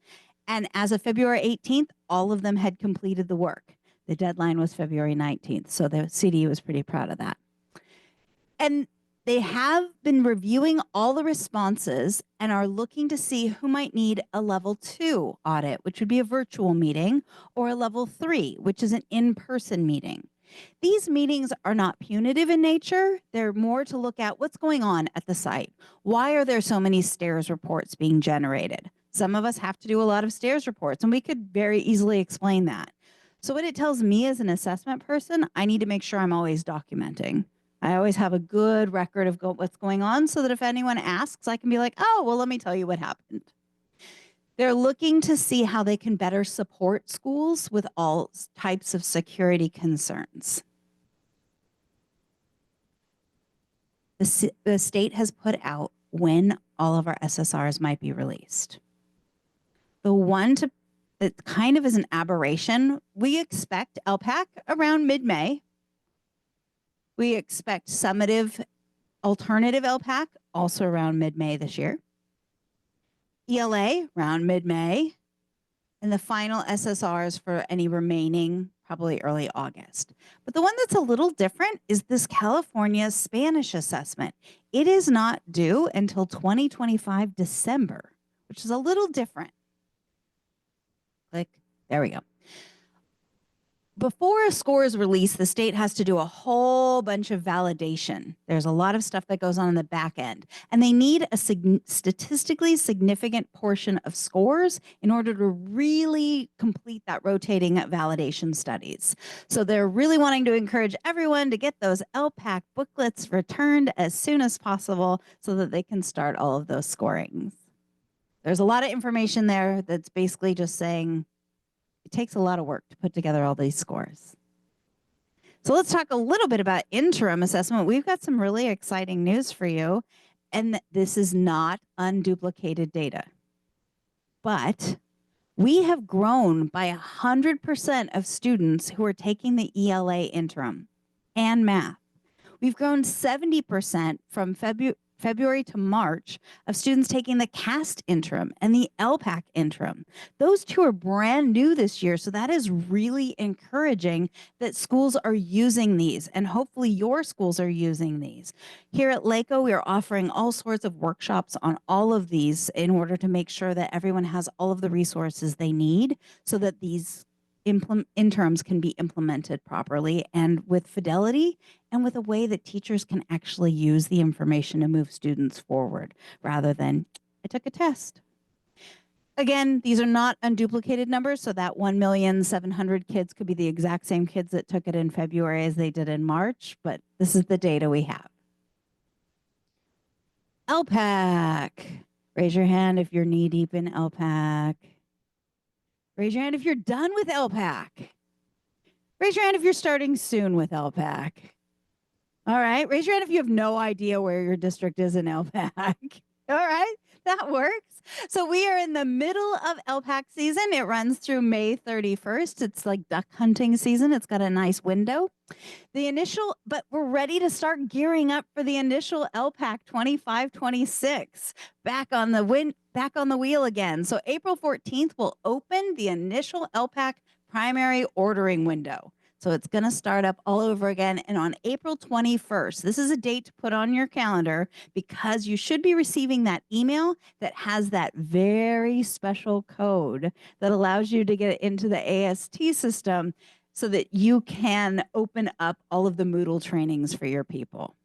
And as of February 18th, all of them had completed the work. The deadline was February 19th, so the CDE was pretty proud of that. And they have been reviewing all the responses and are looking to see who might need a level 2 audit, which would be a virtual meeting, or a level 3, which is an in-person meeting. These meetings are not punitive in nature. They're more to look at what's going on at the site. Why are there so many STARS reports being generated? Some of us have to do a lot of STARS reports, and we could very easily explain that. So what it tells me as an assessment person, I need to make sure I'm always documenting. I always have a good record of what's going on so that if anyone asks, I can be like, oh, well, let me tell you what happened. They're looking to see how they can better support schools with all types of security concerns. The state has put out when all of our SSRs might be released. The one that kind of is an aberration, we expect LPAC around mid-May. We expect summative alternative LPAC also around mid-May this year. ELA around mid-May. And the final SSRs for any remaining probably early August. But the one that's a little different is this California Spanish assessment. It is not due until 2025 December, which is a little different. Click, there we go. Before a score is released, the state has to do a whole bunch of validation. There's a lot of stuff that goes on in the back end, and they need a statistically significant portion of scores in order to really complete that rotating validation studies. So they're really wanting to encourage everyone to get those LPAC booklets returned as soon as possible so that they can start all of those scorings. There's a lot of information there that's basically just saying, it takes a lot of work to put together all these scores. So let's talk a little bit about interim assessment. We've got some really exciting news for you, and this is not unduplicated data. But we have grown by 100% of students who are taking the ELA interim and math. We've grown 70% from February to March of students taking the CAST interim and the LPAC interim. Those two are brand new this year, so that is really encouraging that schools are using these, and hopefully your schools are using these. Here at LACO, we are offering all sorts of workshops on all of these in order to make sure that everyone has all of the resources they need so that these interims can be implemented properly and with fidelity and with a way that teachers can actually use the information to move students forward rather than, I took a test. Again, these are not unduplicated numbers, so that 1,700,000 kids could be the exact same kids that took it in February as they did in March, but this is the data we have. LPAC. Raise your hand if you're knee deep in LPAC. Raise your hand if you're done with LPAC. Raise your hand if you're starting soon with LPAC. All right, raise your hand if you have no idea where your district is in LPAC. All right, that works. So we are in the middle of LPAC season. It runs through May 31st. It's like duck hunting season. It's got a nice window. But we're ready to start gearing up for the initial LPAC 25-26. Back on the wheel again. So April 14th will open the initial LPAC primary ordering window. So it's going to start up all over again. And on April 21st, this is a date to put on your calendar because you should be receiving that email that has that very special code that allows you to get into the AST system so that you can open up all of the Moodle trainings for your people.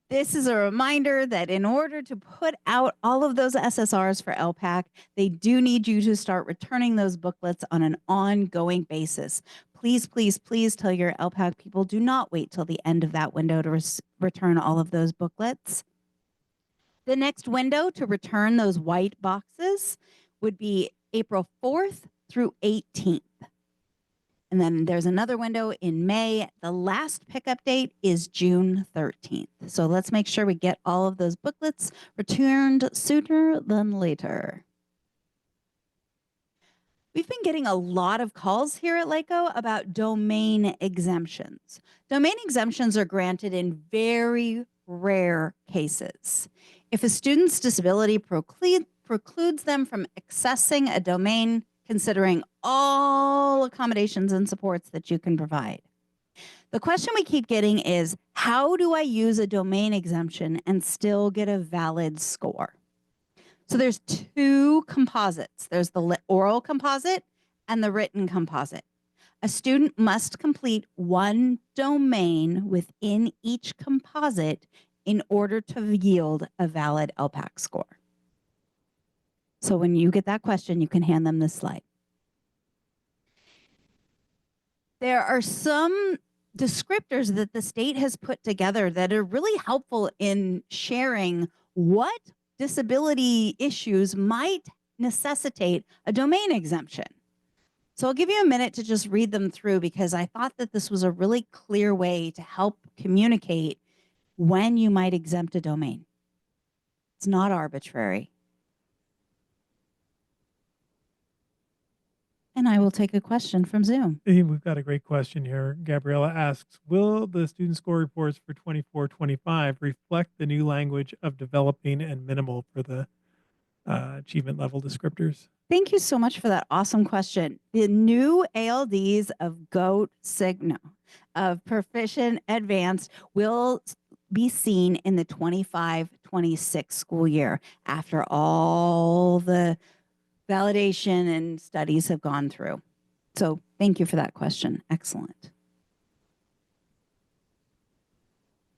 This is a reminder that in order to put out all of those SSRs for LPAC, they do need you to start returning those booklets on an ongoing basis. Please, please, please tell your LPAC people, do not wait till the end of that window to return all of those booklets. The next window to return those white boxes would be April 4th through 18th. And then there's another window in May. The last pickup date is June 13th. So let's make sure we get all of those booklets returned sooner than later. We've been getting a lot of calls here at LACO about domain exemptions. Domain exemptions are granted in very rare cases. If a student's disability precludes them from accessing a domain, considering all accommodations and supports that you can provide. The question we keep getting is, how do I use a domain exemption and still get a valid score? So there's two composites. There's the oral composite and the written composite. A student must complete one domain within each composite in order to yield a valid LPAC score. So when you get that question, you can hand them this slide. There are some descriptors that the state has put together that are really helpful in sharing what disability issues might necessitate a domain exemption. So I'll give you a minute to just read them through because I thought that this was a really clear way to help communicate when you might exempt a domain. It's not arbitrary. And I will take a question from Zoom. Hey, we've got a great question here. Gabriella asks, will the student score reports for 24-25 reflect the new language of developing and minimal for the achievement level descriptors? Thank you so much for that awesome question. The new ALDs of GOAT Signal, of Proficient Advanced, will be seen in the 25-26 school year after all the validation and studies have gone through. So thank you for that question. Excellent.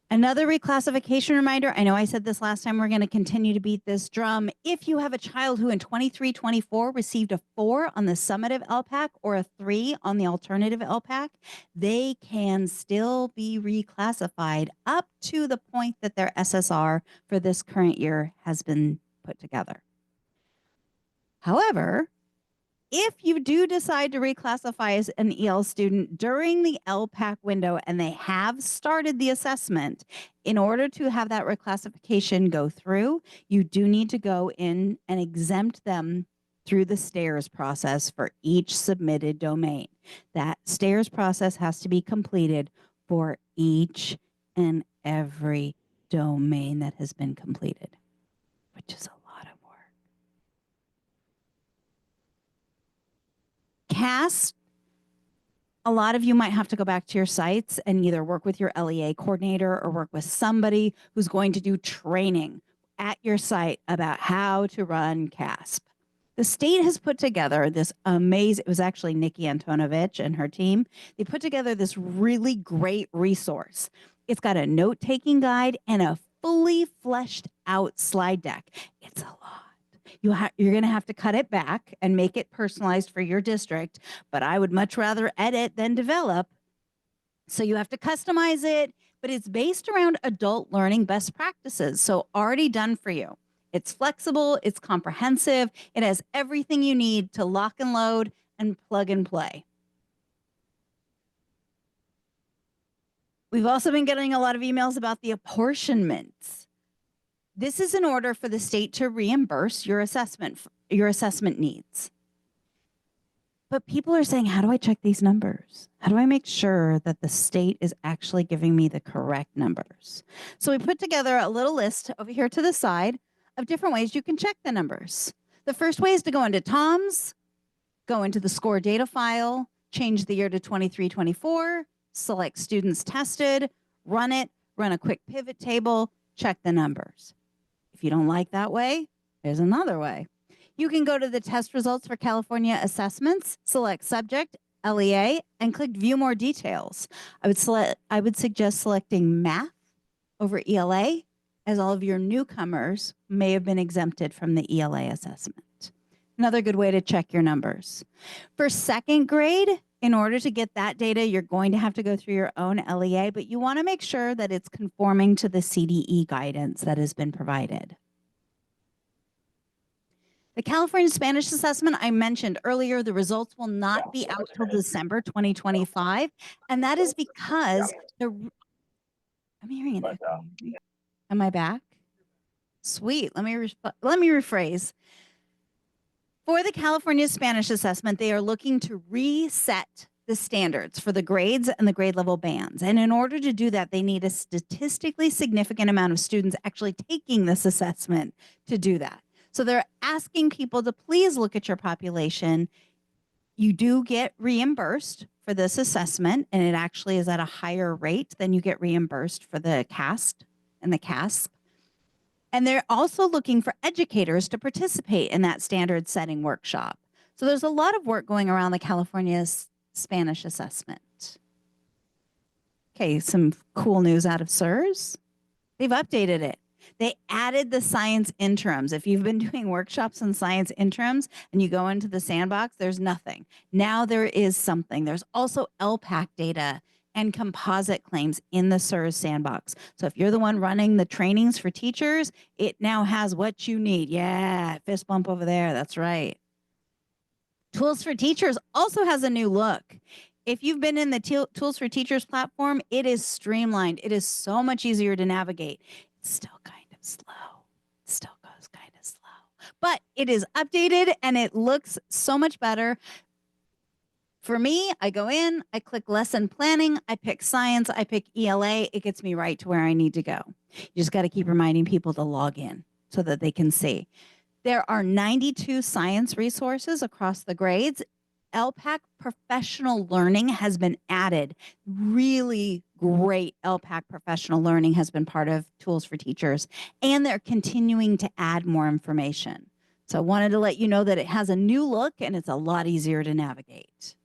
Another reclassification reminder. I know I said this last time, we're going to continue to beat this drum. If you have a child who in 23-24 received a 4 on the summative LPAC or a 3 on the alternative LPAC, they can still be reclassified up to the point that their SSR for this current year has been put together. However, if you do decide to reclassify as an EL student during the LPAC window and they have started the assessment, in order to have that reclassification go through, you do need to go in and exempt them through the STAIRS process for each submitted domain. That STAIRS process has to be completed for each and every domain that has been completed, which is a lot of work. CAST, a lot of you might have to go back to your sites and either work with your LEA coordinator or work with somebody who's going to do training at your site about how to run CASP. The state has put together this amazing, it was actually Nikki Antonovich and her team. They put together this really great resource. It's got a note-taking guide and a fully fleshed out slide deck. It's a lot. You're going to have to cut it back and make it personalized for your district, but I would much rather edit than develop. So you have to customize it, but it's based around adult learning best practices. So already done for you. It's flexible, it's comprehensive, it has everything you need to lock and load and plug and play. We've also been getting a lot of emails about the apportionments. This is in order for the state to reimburse your assessment needs. But people are saying, how do I check these numbers? How do I make sure that the state is actually giving me the correct numbers? So we put together a little list over here to the side of different ways you can check the numbers. The first way is to go into TOMS, go into the score data file, change the year to 23-24, select students tested, run it, run a quick pivot table, check the numbers. If you don't like that way, there's another way. You can go to the test results for California assessments, select subject, LEA, and click view more details. I would suggest selecting math over ELA, as all of your newcomers may have been exempted from the ELA assessment. Another good way to check your numbers. For second grade, in order to get that data, you're going to have to go through your own LEA, but you want to make sure that it's conforming to the CDE guidance that has been provided. The California Spanish assessment I mentioned earlier, the results will not be out till December 2025, and that is because I'm hearing an echo. Am I back? Sweet. Let me rephrase. For the California Spanish assessment, they are looking to reset the standards for the grades and the grade level bands. And in order to do that, they need a statistically significant amount of students actually taking this assessment to do that. So they're asking people to please look at your population. You do get reimbursed for this assessment, and it actually is at a higher rate than you get reimbursed for the CAST and the CASP. And they're also looking for educators to participate in that standard setting workshop. So there's a lot of work going around the California Spanish assessment. Okay, some cool news out of CSRS. They've updated it. They added the science interims. If you've been doing workshops on science interims and you go into the sandbox, there's nothing. Now there is something. There's also LPAC data and composite claims in the CSRS sandbox. So if you're the one running the trainings for teachers, it now has what you need. Yeah, fist bump over there. That's right. Tools for Teachers also has a new look. If you've been in the Tools for Teachers platform, it is streamlined. It is so much easier to navigate. It's still kind of slow. It still goes kind of slow. But it is updated and it looks so much better. For me, I go in, I click lesson planning, I pick science, I pick ELA, it gets me right to where I need to go. You just got to keep reminding people to log in so that they can see. There are 92 science resources across the grades. LPAC professional learning has been added. Really great LPAC professional learning has been part of Tools for Teachers, and they're continuing to add more information. So I wanted to let you know that it has a new look and it's a lot easier to navigate.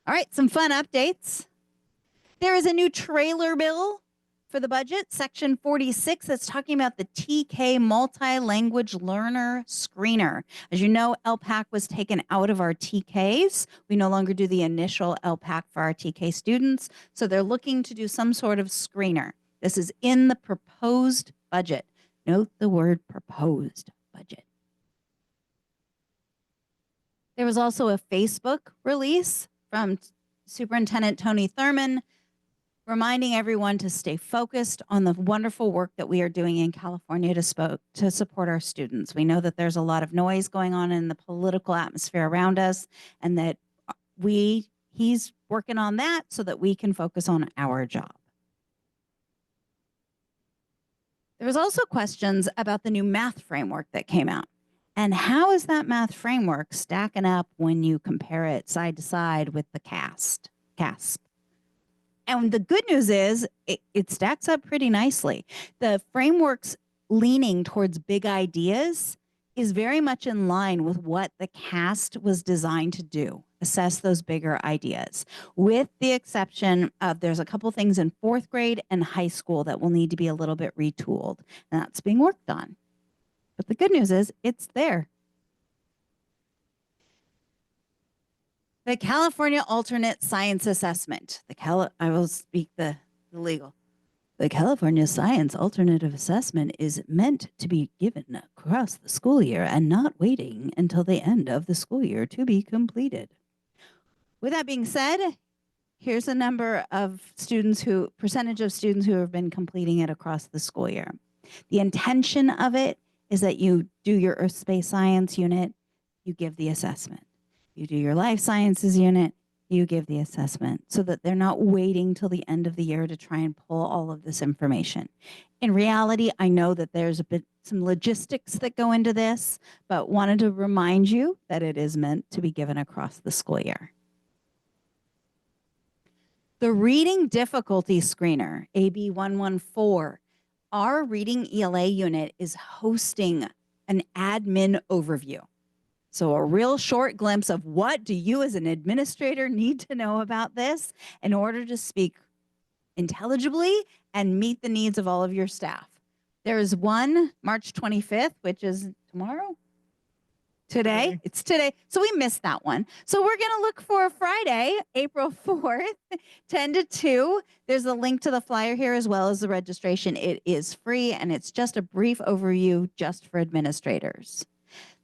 All right, some fun updates. There is a new trailer bill for the budget, section 46, that's talking about the TK multi-language learner screener. As you know, LPAC was taken out of our TKs. We no longer do the initial LPAC for our TK students, so they're looking to do some sort of screener. This is in the proposed budget. Note the word proposed budget. There was also a Facebook release from Superintendent Tony Thurman, reminding everyone to stay focused on the wonderful work that we are doing in California to support our students. We know that there's a lot of noise going on in the political atmosphere around us, and that he's working on that so that we can focus on our job. There was also questions about the new math framework that came out. And how is that math framework stacking up when you compare it side to side with the CASP? And the good news is it stacks up pretty nicely. The framework's leaning towards big ideas is very much in line with what the CAST was designed to do, assess those bigger ideas, with the exception of there's a couple things in 4th grade and high school that will need to be a little bit retooled, and that's being worked on. But the good news is it's there. The California Alternate Science Assessment. I will speak the legal. The California Science Alternative Assessment is meant to be given across the school year and not waiting until the end of the school year to be completed. With that being said, here's a number of percentage of students who have been completing it across the school year. The intention of it is that you do your Earth Space Science unit, you give the assessment. You do your Life Sciences unit, you give the assessment, so that they're not waiting till the end of the year to try and pull all of this information. In reality, I know that there's some logistics that go into this, but wanted to remind you that it is meant to be given across the school year. The Reading Difficulty Screener, AB 114, our Reading ELA unit is hosting an admin overview. So a real short glimpse of what do you as an administrator need to know about this in order to speak intelligibly and meet the needs of all of your staff. There is one March 25th, which is tomorrow? Today? It's today. So we missed that one. So we're going to look for Friday, April 4th, 10 to 2. There's a link to the flyer here as well as the registration. It is free and it's just a brief overview just for administrators.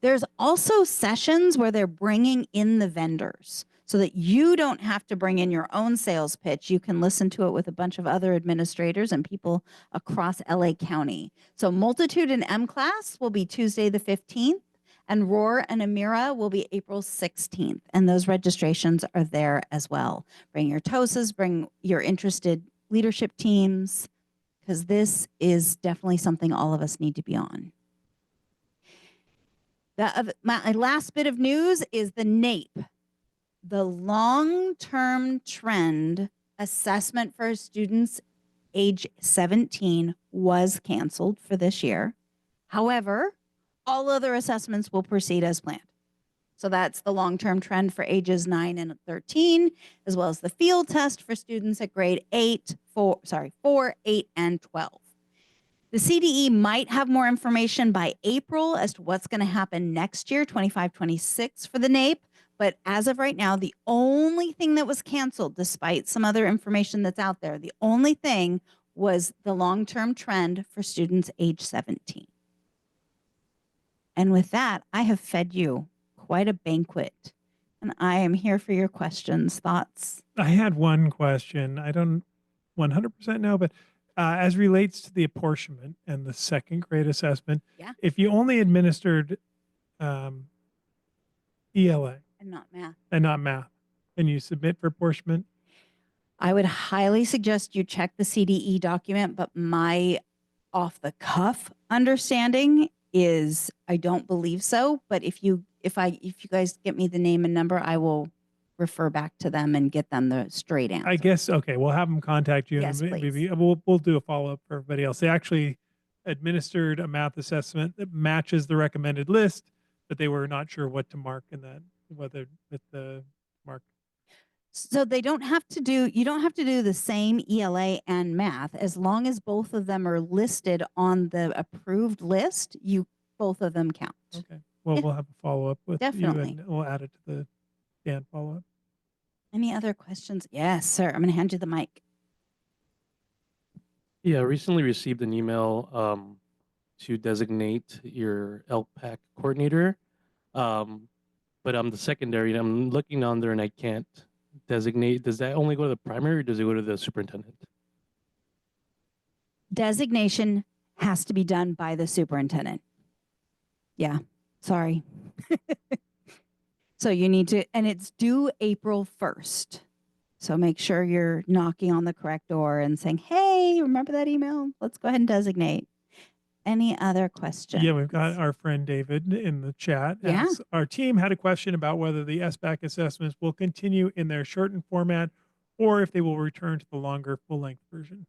There's also sessions where they're bringing in the vendors so that you don't have to bring in your own sales pitch. You can listen to it with a bunch of other administrators and people across LA County. So Multitude and M-Class will be Tuesday the 15th, and Roar and Amira will be April 16th. And those registrations are there as well. Bring your TOSAs, bring your interested leadership teams, because this is definitely something all of us need to be on. My last bit of news is the NAEP, the long-term trend assessment for students age 17 was canceled for this year. However, all other assessments will proceed as planned. So that's the long-term trend for ages 9 and 13, as well as the field test for students at grade 4, 8, and 12. The CDE might have more information by April as to what's going to happen next year, 25-26 for the NAEP. But as of right now, the only thing that was canceled, despite some other information that's out there, the only thing was the long-term trend for students age 17. And with that, I have fed you quite a banquet. And I am here for your questions, thoughts. I had one question. I don't 100% know, but as relates to the apportionment and the 2nd grade assessment, Yeah. if you only administered ELA And not math. and not math, and you submit for apportionment, I would highly suggest you check the CDE document, but my off the cuff understanding is I don't believe so. But if you guys get me the name and number, I will refer back to them and get them the straight answer. I guess, okay, we'll have them contact you. Yes, and please. maybe we'll do a follow-up for everybody else. They actually administered a math assessment that matches the recommended list, but they were not sure what to mark in that, whether with the mark. So you don't have to do the same ELA and math. As long as both of them are listed on the approved list, both of them count. Okay. Well, Yeah. we'll have a follow-up with Definitely. you and we'll add it to the DAAN follow-up. Any other questions? Yes, sir. I'm going to hand you the mic. Yeah, I recently received an email to designate your LPAC coordinator, but I'm the secondary. And I'm looking on there and I can't designate. Does that only go to the primary or does it go to the superintendent? Designation has to be done by the superintendent. Yeah, sorry. So you need to, and it's due April 1st. So make sure you're knocking on the correct door and saying, hey, remember that email? Let's go ahead and designate. Any other questions? Yeah, we've got our friend David in the chat. Yeah. Asks, our team had a question about whether the SBAC assessments will continue in their shortened format or if they will return to the longer full-length version.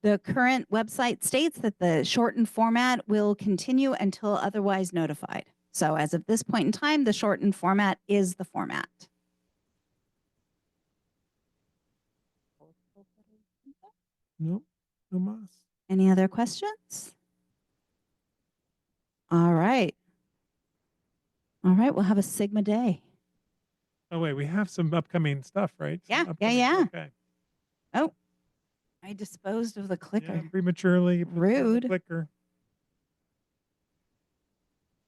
The current website states that the shortened format will continue until otherwise notified. So as of this point in time, the shortened format is the format. Nope, no mas. Any other questions? All right. All right, we'll have a Sigma day. Oh, wait, we have some upcoming stuff, right? Some Yeah, upcoming- yeah. Okay. Oh, I disposed of the Yeah, clicker. prematurely. put down the Rude. Clicker.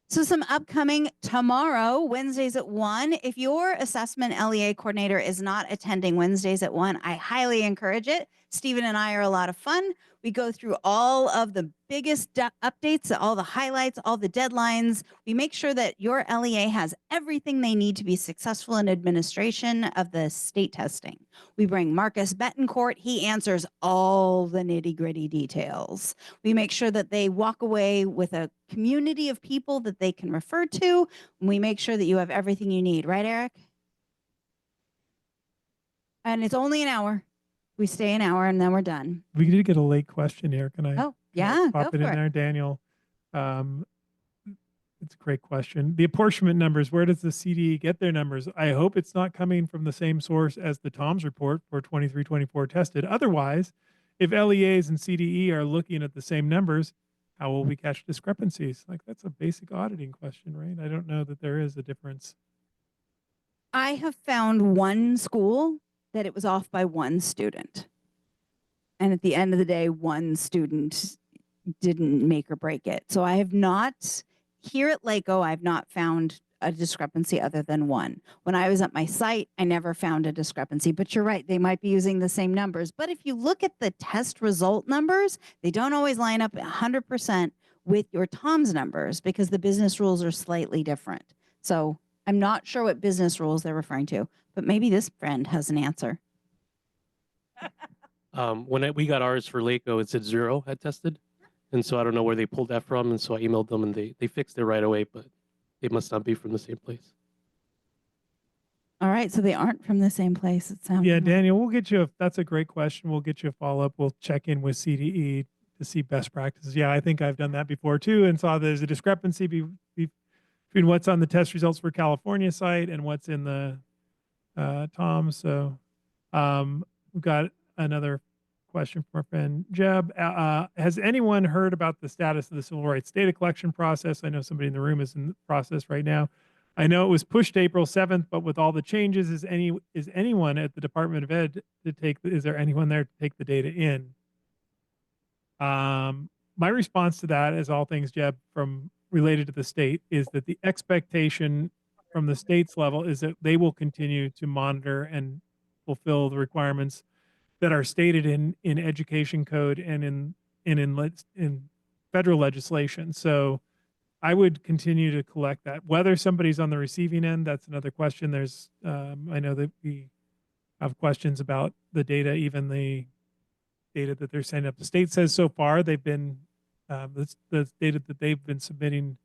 So some upcoming tomorrow, Wednesdays at 1. If your assessment LEA coordinator is not attending Wednesdays at 1, I highly encourage it. Stephen and I are a lot of fun. We go through all of the biggest updates, all the highlights, all the deadlines. We make sure that your LEA has everything they need to be successful in administration of the state testing. We bring Marcus Betancourt. He answers all the nitty-gritty details. We make sure that they walk away with a community of people that they can refer to. And we make sure that you have everything you need. Right, Eric? And it's only an hour. We stay an hour and then we're done. We did get a late question here. Can I? Oh, can I yeah, pop go it in for it. there, Daniel? It's a great question. The apportionment numbers, where does the CDE get their numbers? I hope it's not coming from the same source as the TOMS report for 23-24 tested. Otherwise, if LEAs and CDE are looking at the same numbers, how will we catch discrepancies? Like, that's a basic auditing question, right? I don't know that there is a difference. I have found one school that it was off by one student. And at the end of the day, one student didn't make or break it. So I have not, here at LACO, I've not found a discrepancy other than one. When I was at my site, I never found a discrepancy, but you're right, they might be using the same numbers. But if you look at the test result numbers, they don't always line up 100% with your TOMS numbers because the business rules are slightly different. So I'm not sure what business rules they're referring to, but maybe this friend has an answer. When we got ours for LACO, it said 0 had tested. And so I don't know where they pulled that from. And so I emailed them and they fixed it right away, but they must not be from the same place. All right, so they aren't from the same place. It sounds Yeah, like. Daniel, we'll get you. That's a great question. We'll get you a follow up. We'll check in with CDE to see best practices. Yeah, I think I've done that before too, and saw there's a discrepancy between what's on the test results for California site and what's in the TOMS. So we've got another question from our friend Jeb. Has anyone heard about the status of the civil rights data collection process? I know somebody in the room is in the process right now. I know it was pushed to April 7th, but with all the changes, is anyone at the Department of Ed to take? Is there anyone there to take the data in? My response to that, as all things, Jeb, from related to the state, is that the expectation from the state's level is that they will continue to monitor and fulfill the requirements that are stated in education code and in federal legislation. So I would continue to collect that. Whether somebody's on the receiving end, that's another question. There's, I know that we have questions about the data, even the data that they're sending up. The state says so far they've been, the data that they've been submitting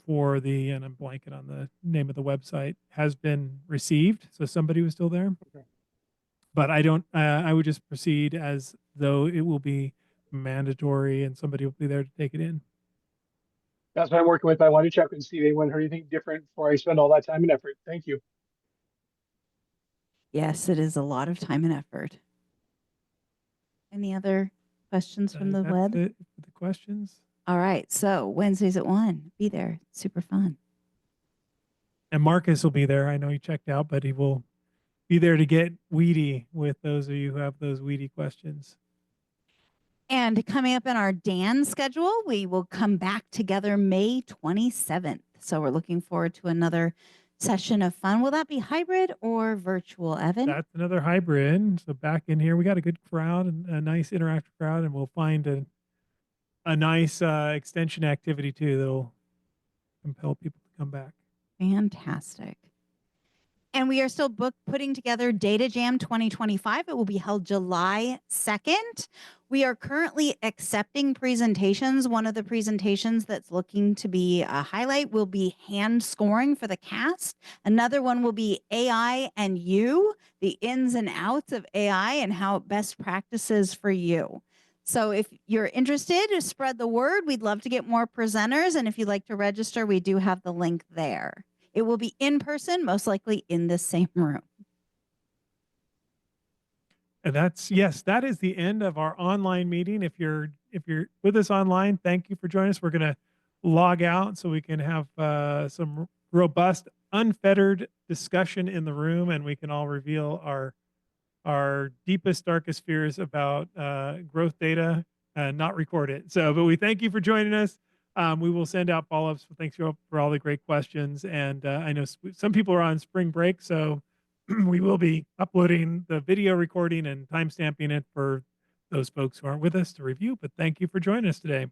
for the, and I'm blanking on the name of the website, has been received. So somebody was still there. Okay. But I don't, I would just proceed as though it will be mandatory and somebody will be there to take it in. That's what I'm working with. I want to check and see if anyone heard anything different before I spend all that time and effort. Thank you. Yes, it is a lot of time and effort. Any other questions from the That's web? it for the questions. All right, so Wednesdays at 1, be there. Super fun. And Marcus will be there. I know he checked out, but he will be there to get weedy with those of you who have those weedy questions. And coming up in our DAAN schedule, we will come back together May 27th. So we're looking forward to another session of fun. Will that be hybrid or virtual, Evan? That's another hybrid. So back in here, we got a good crowd and a nice interactive crowd, and we'll find a nice extension activity too that'll compel people to come back. Fantastic. And we are still putting together Data Jam 2025. It will be held July 2nd. We are currently accepting presentations. One of the presentations that's looking to be a highlight will be hand scoring for the cast. Another one will be AI and you, the ins and outs of AI and how best practices for you. So if you're interested, spread the word. We'd love to get more presenters. And if you'd like to register, we do have the link there. It will be in person, most likely in the same room. And yes, that is the end of our online meeting. If you're with us online, thank you for joining us. We're going to log out so we can have some robust, unfettered discussion in the room, and we can all reveal our deepest, darkest fears about growth data and not record it. So, but we thank you for joining us. We will send out follow-ups. Thanks for all the great questions. And I know some people are on spring break, so we will be uploading the video recording and timestamping it for those folks who aren't with us to review. But thank you for joining us today.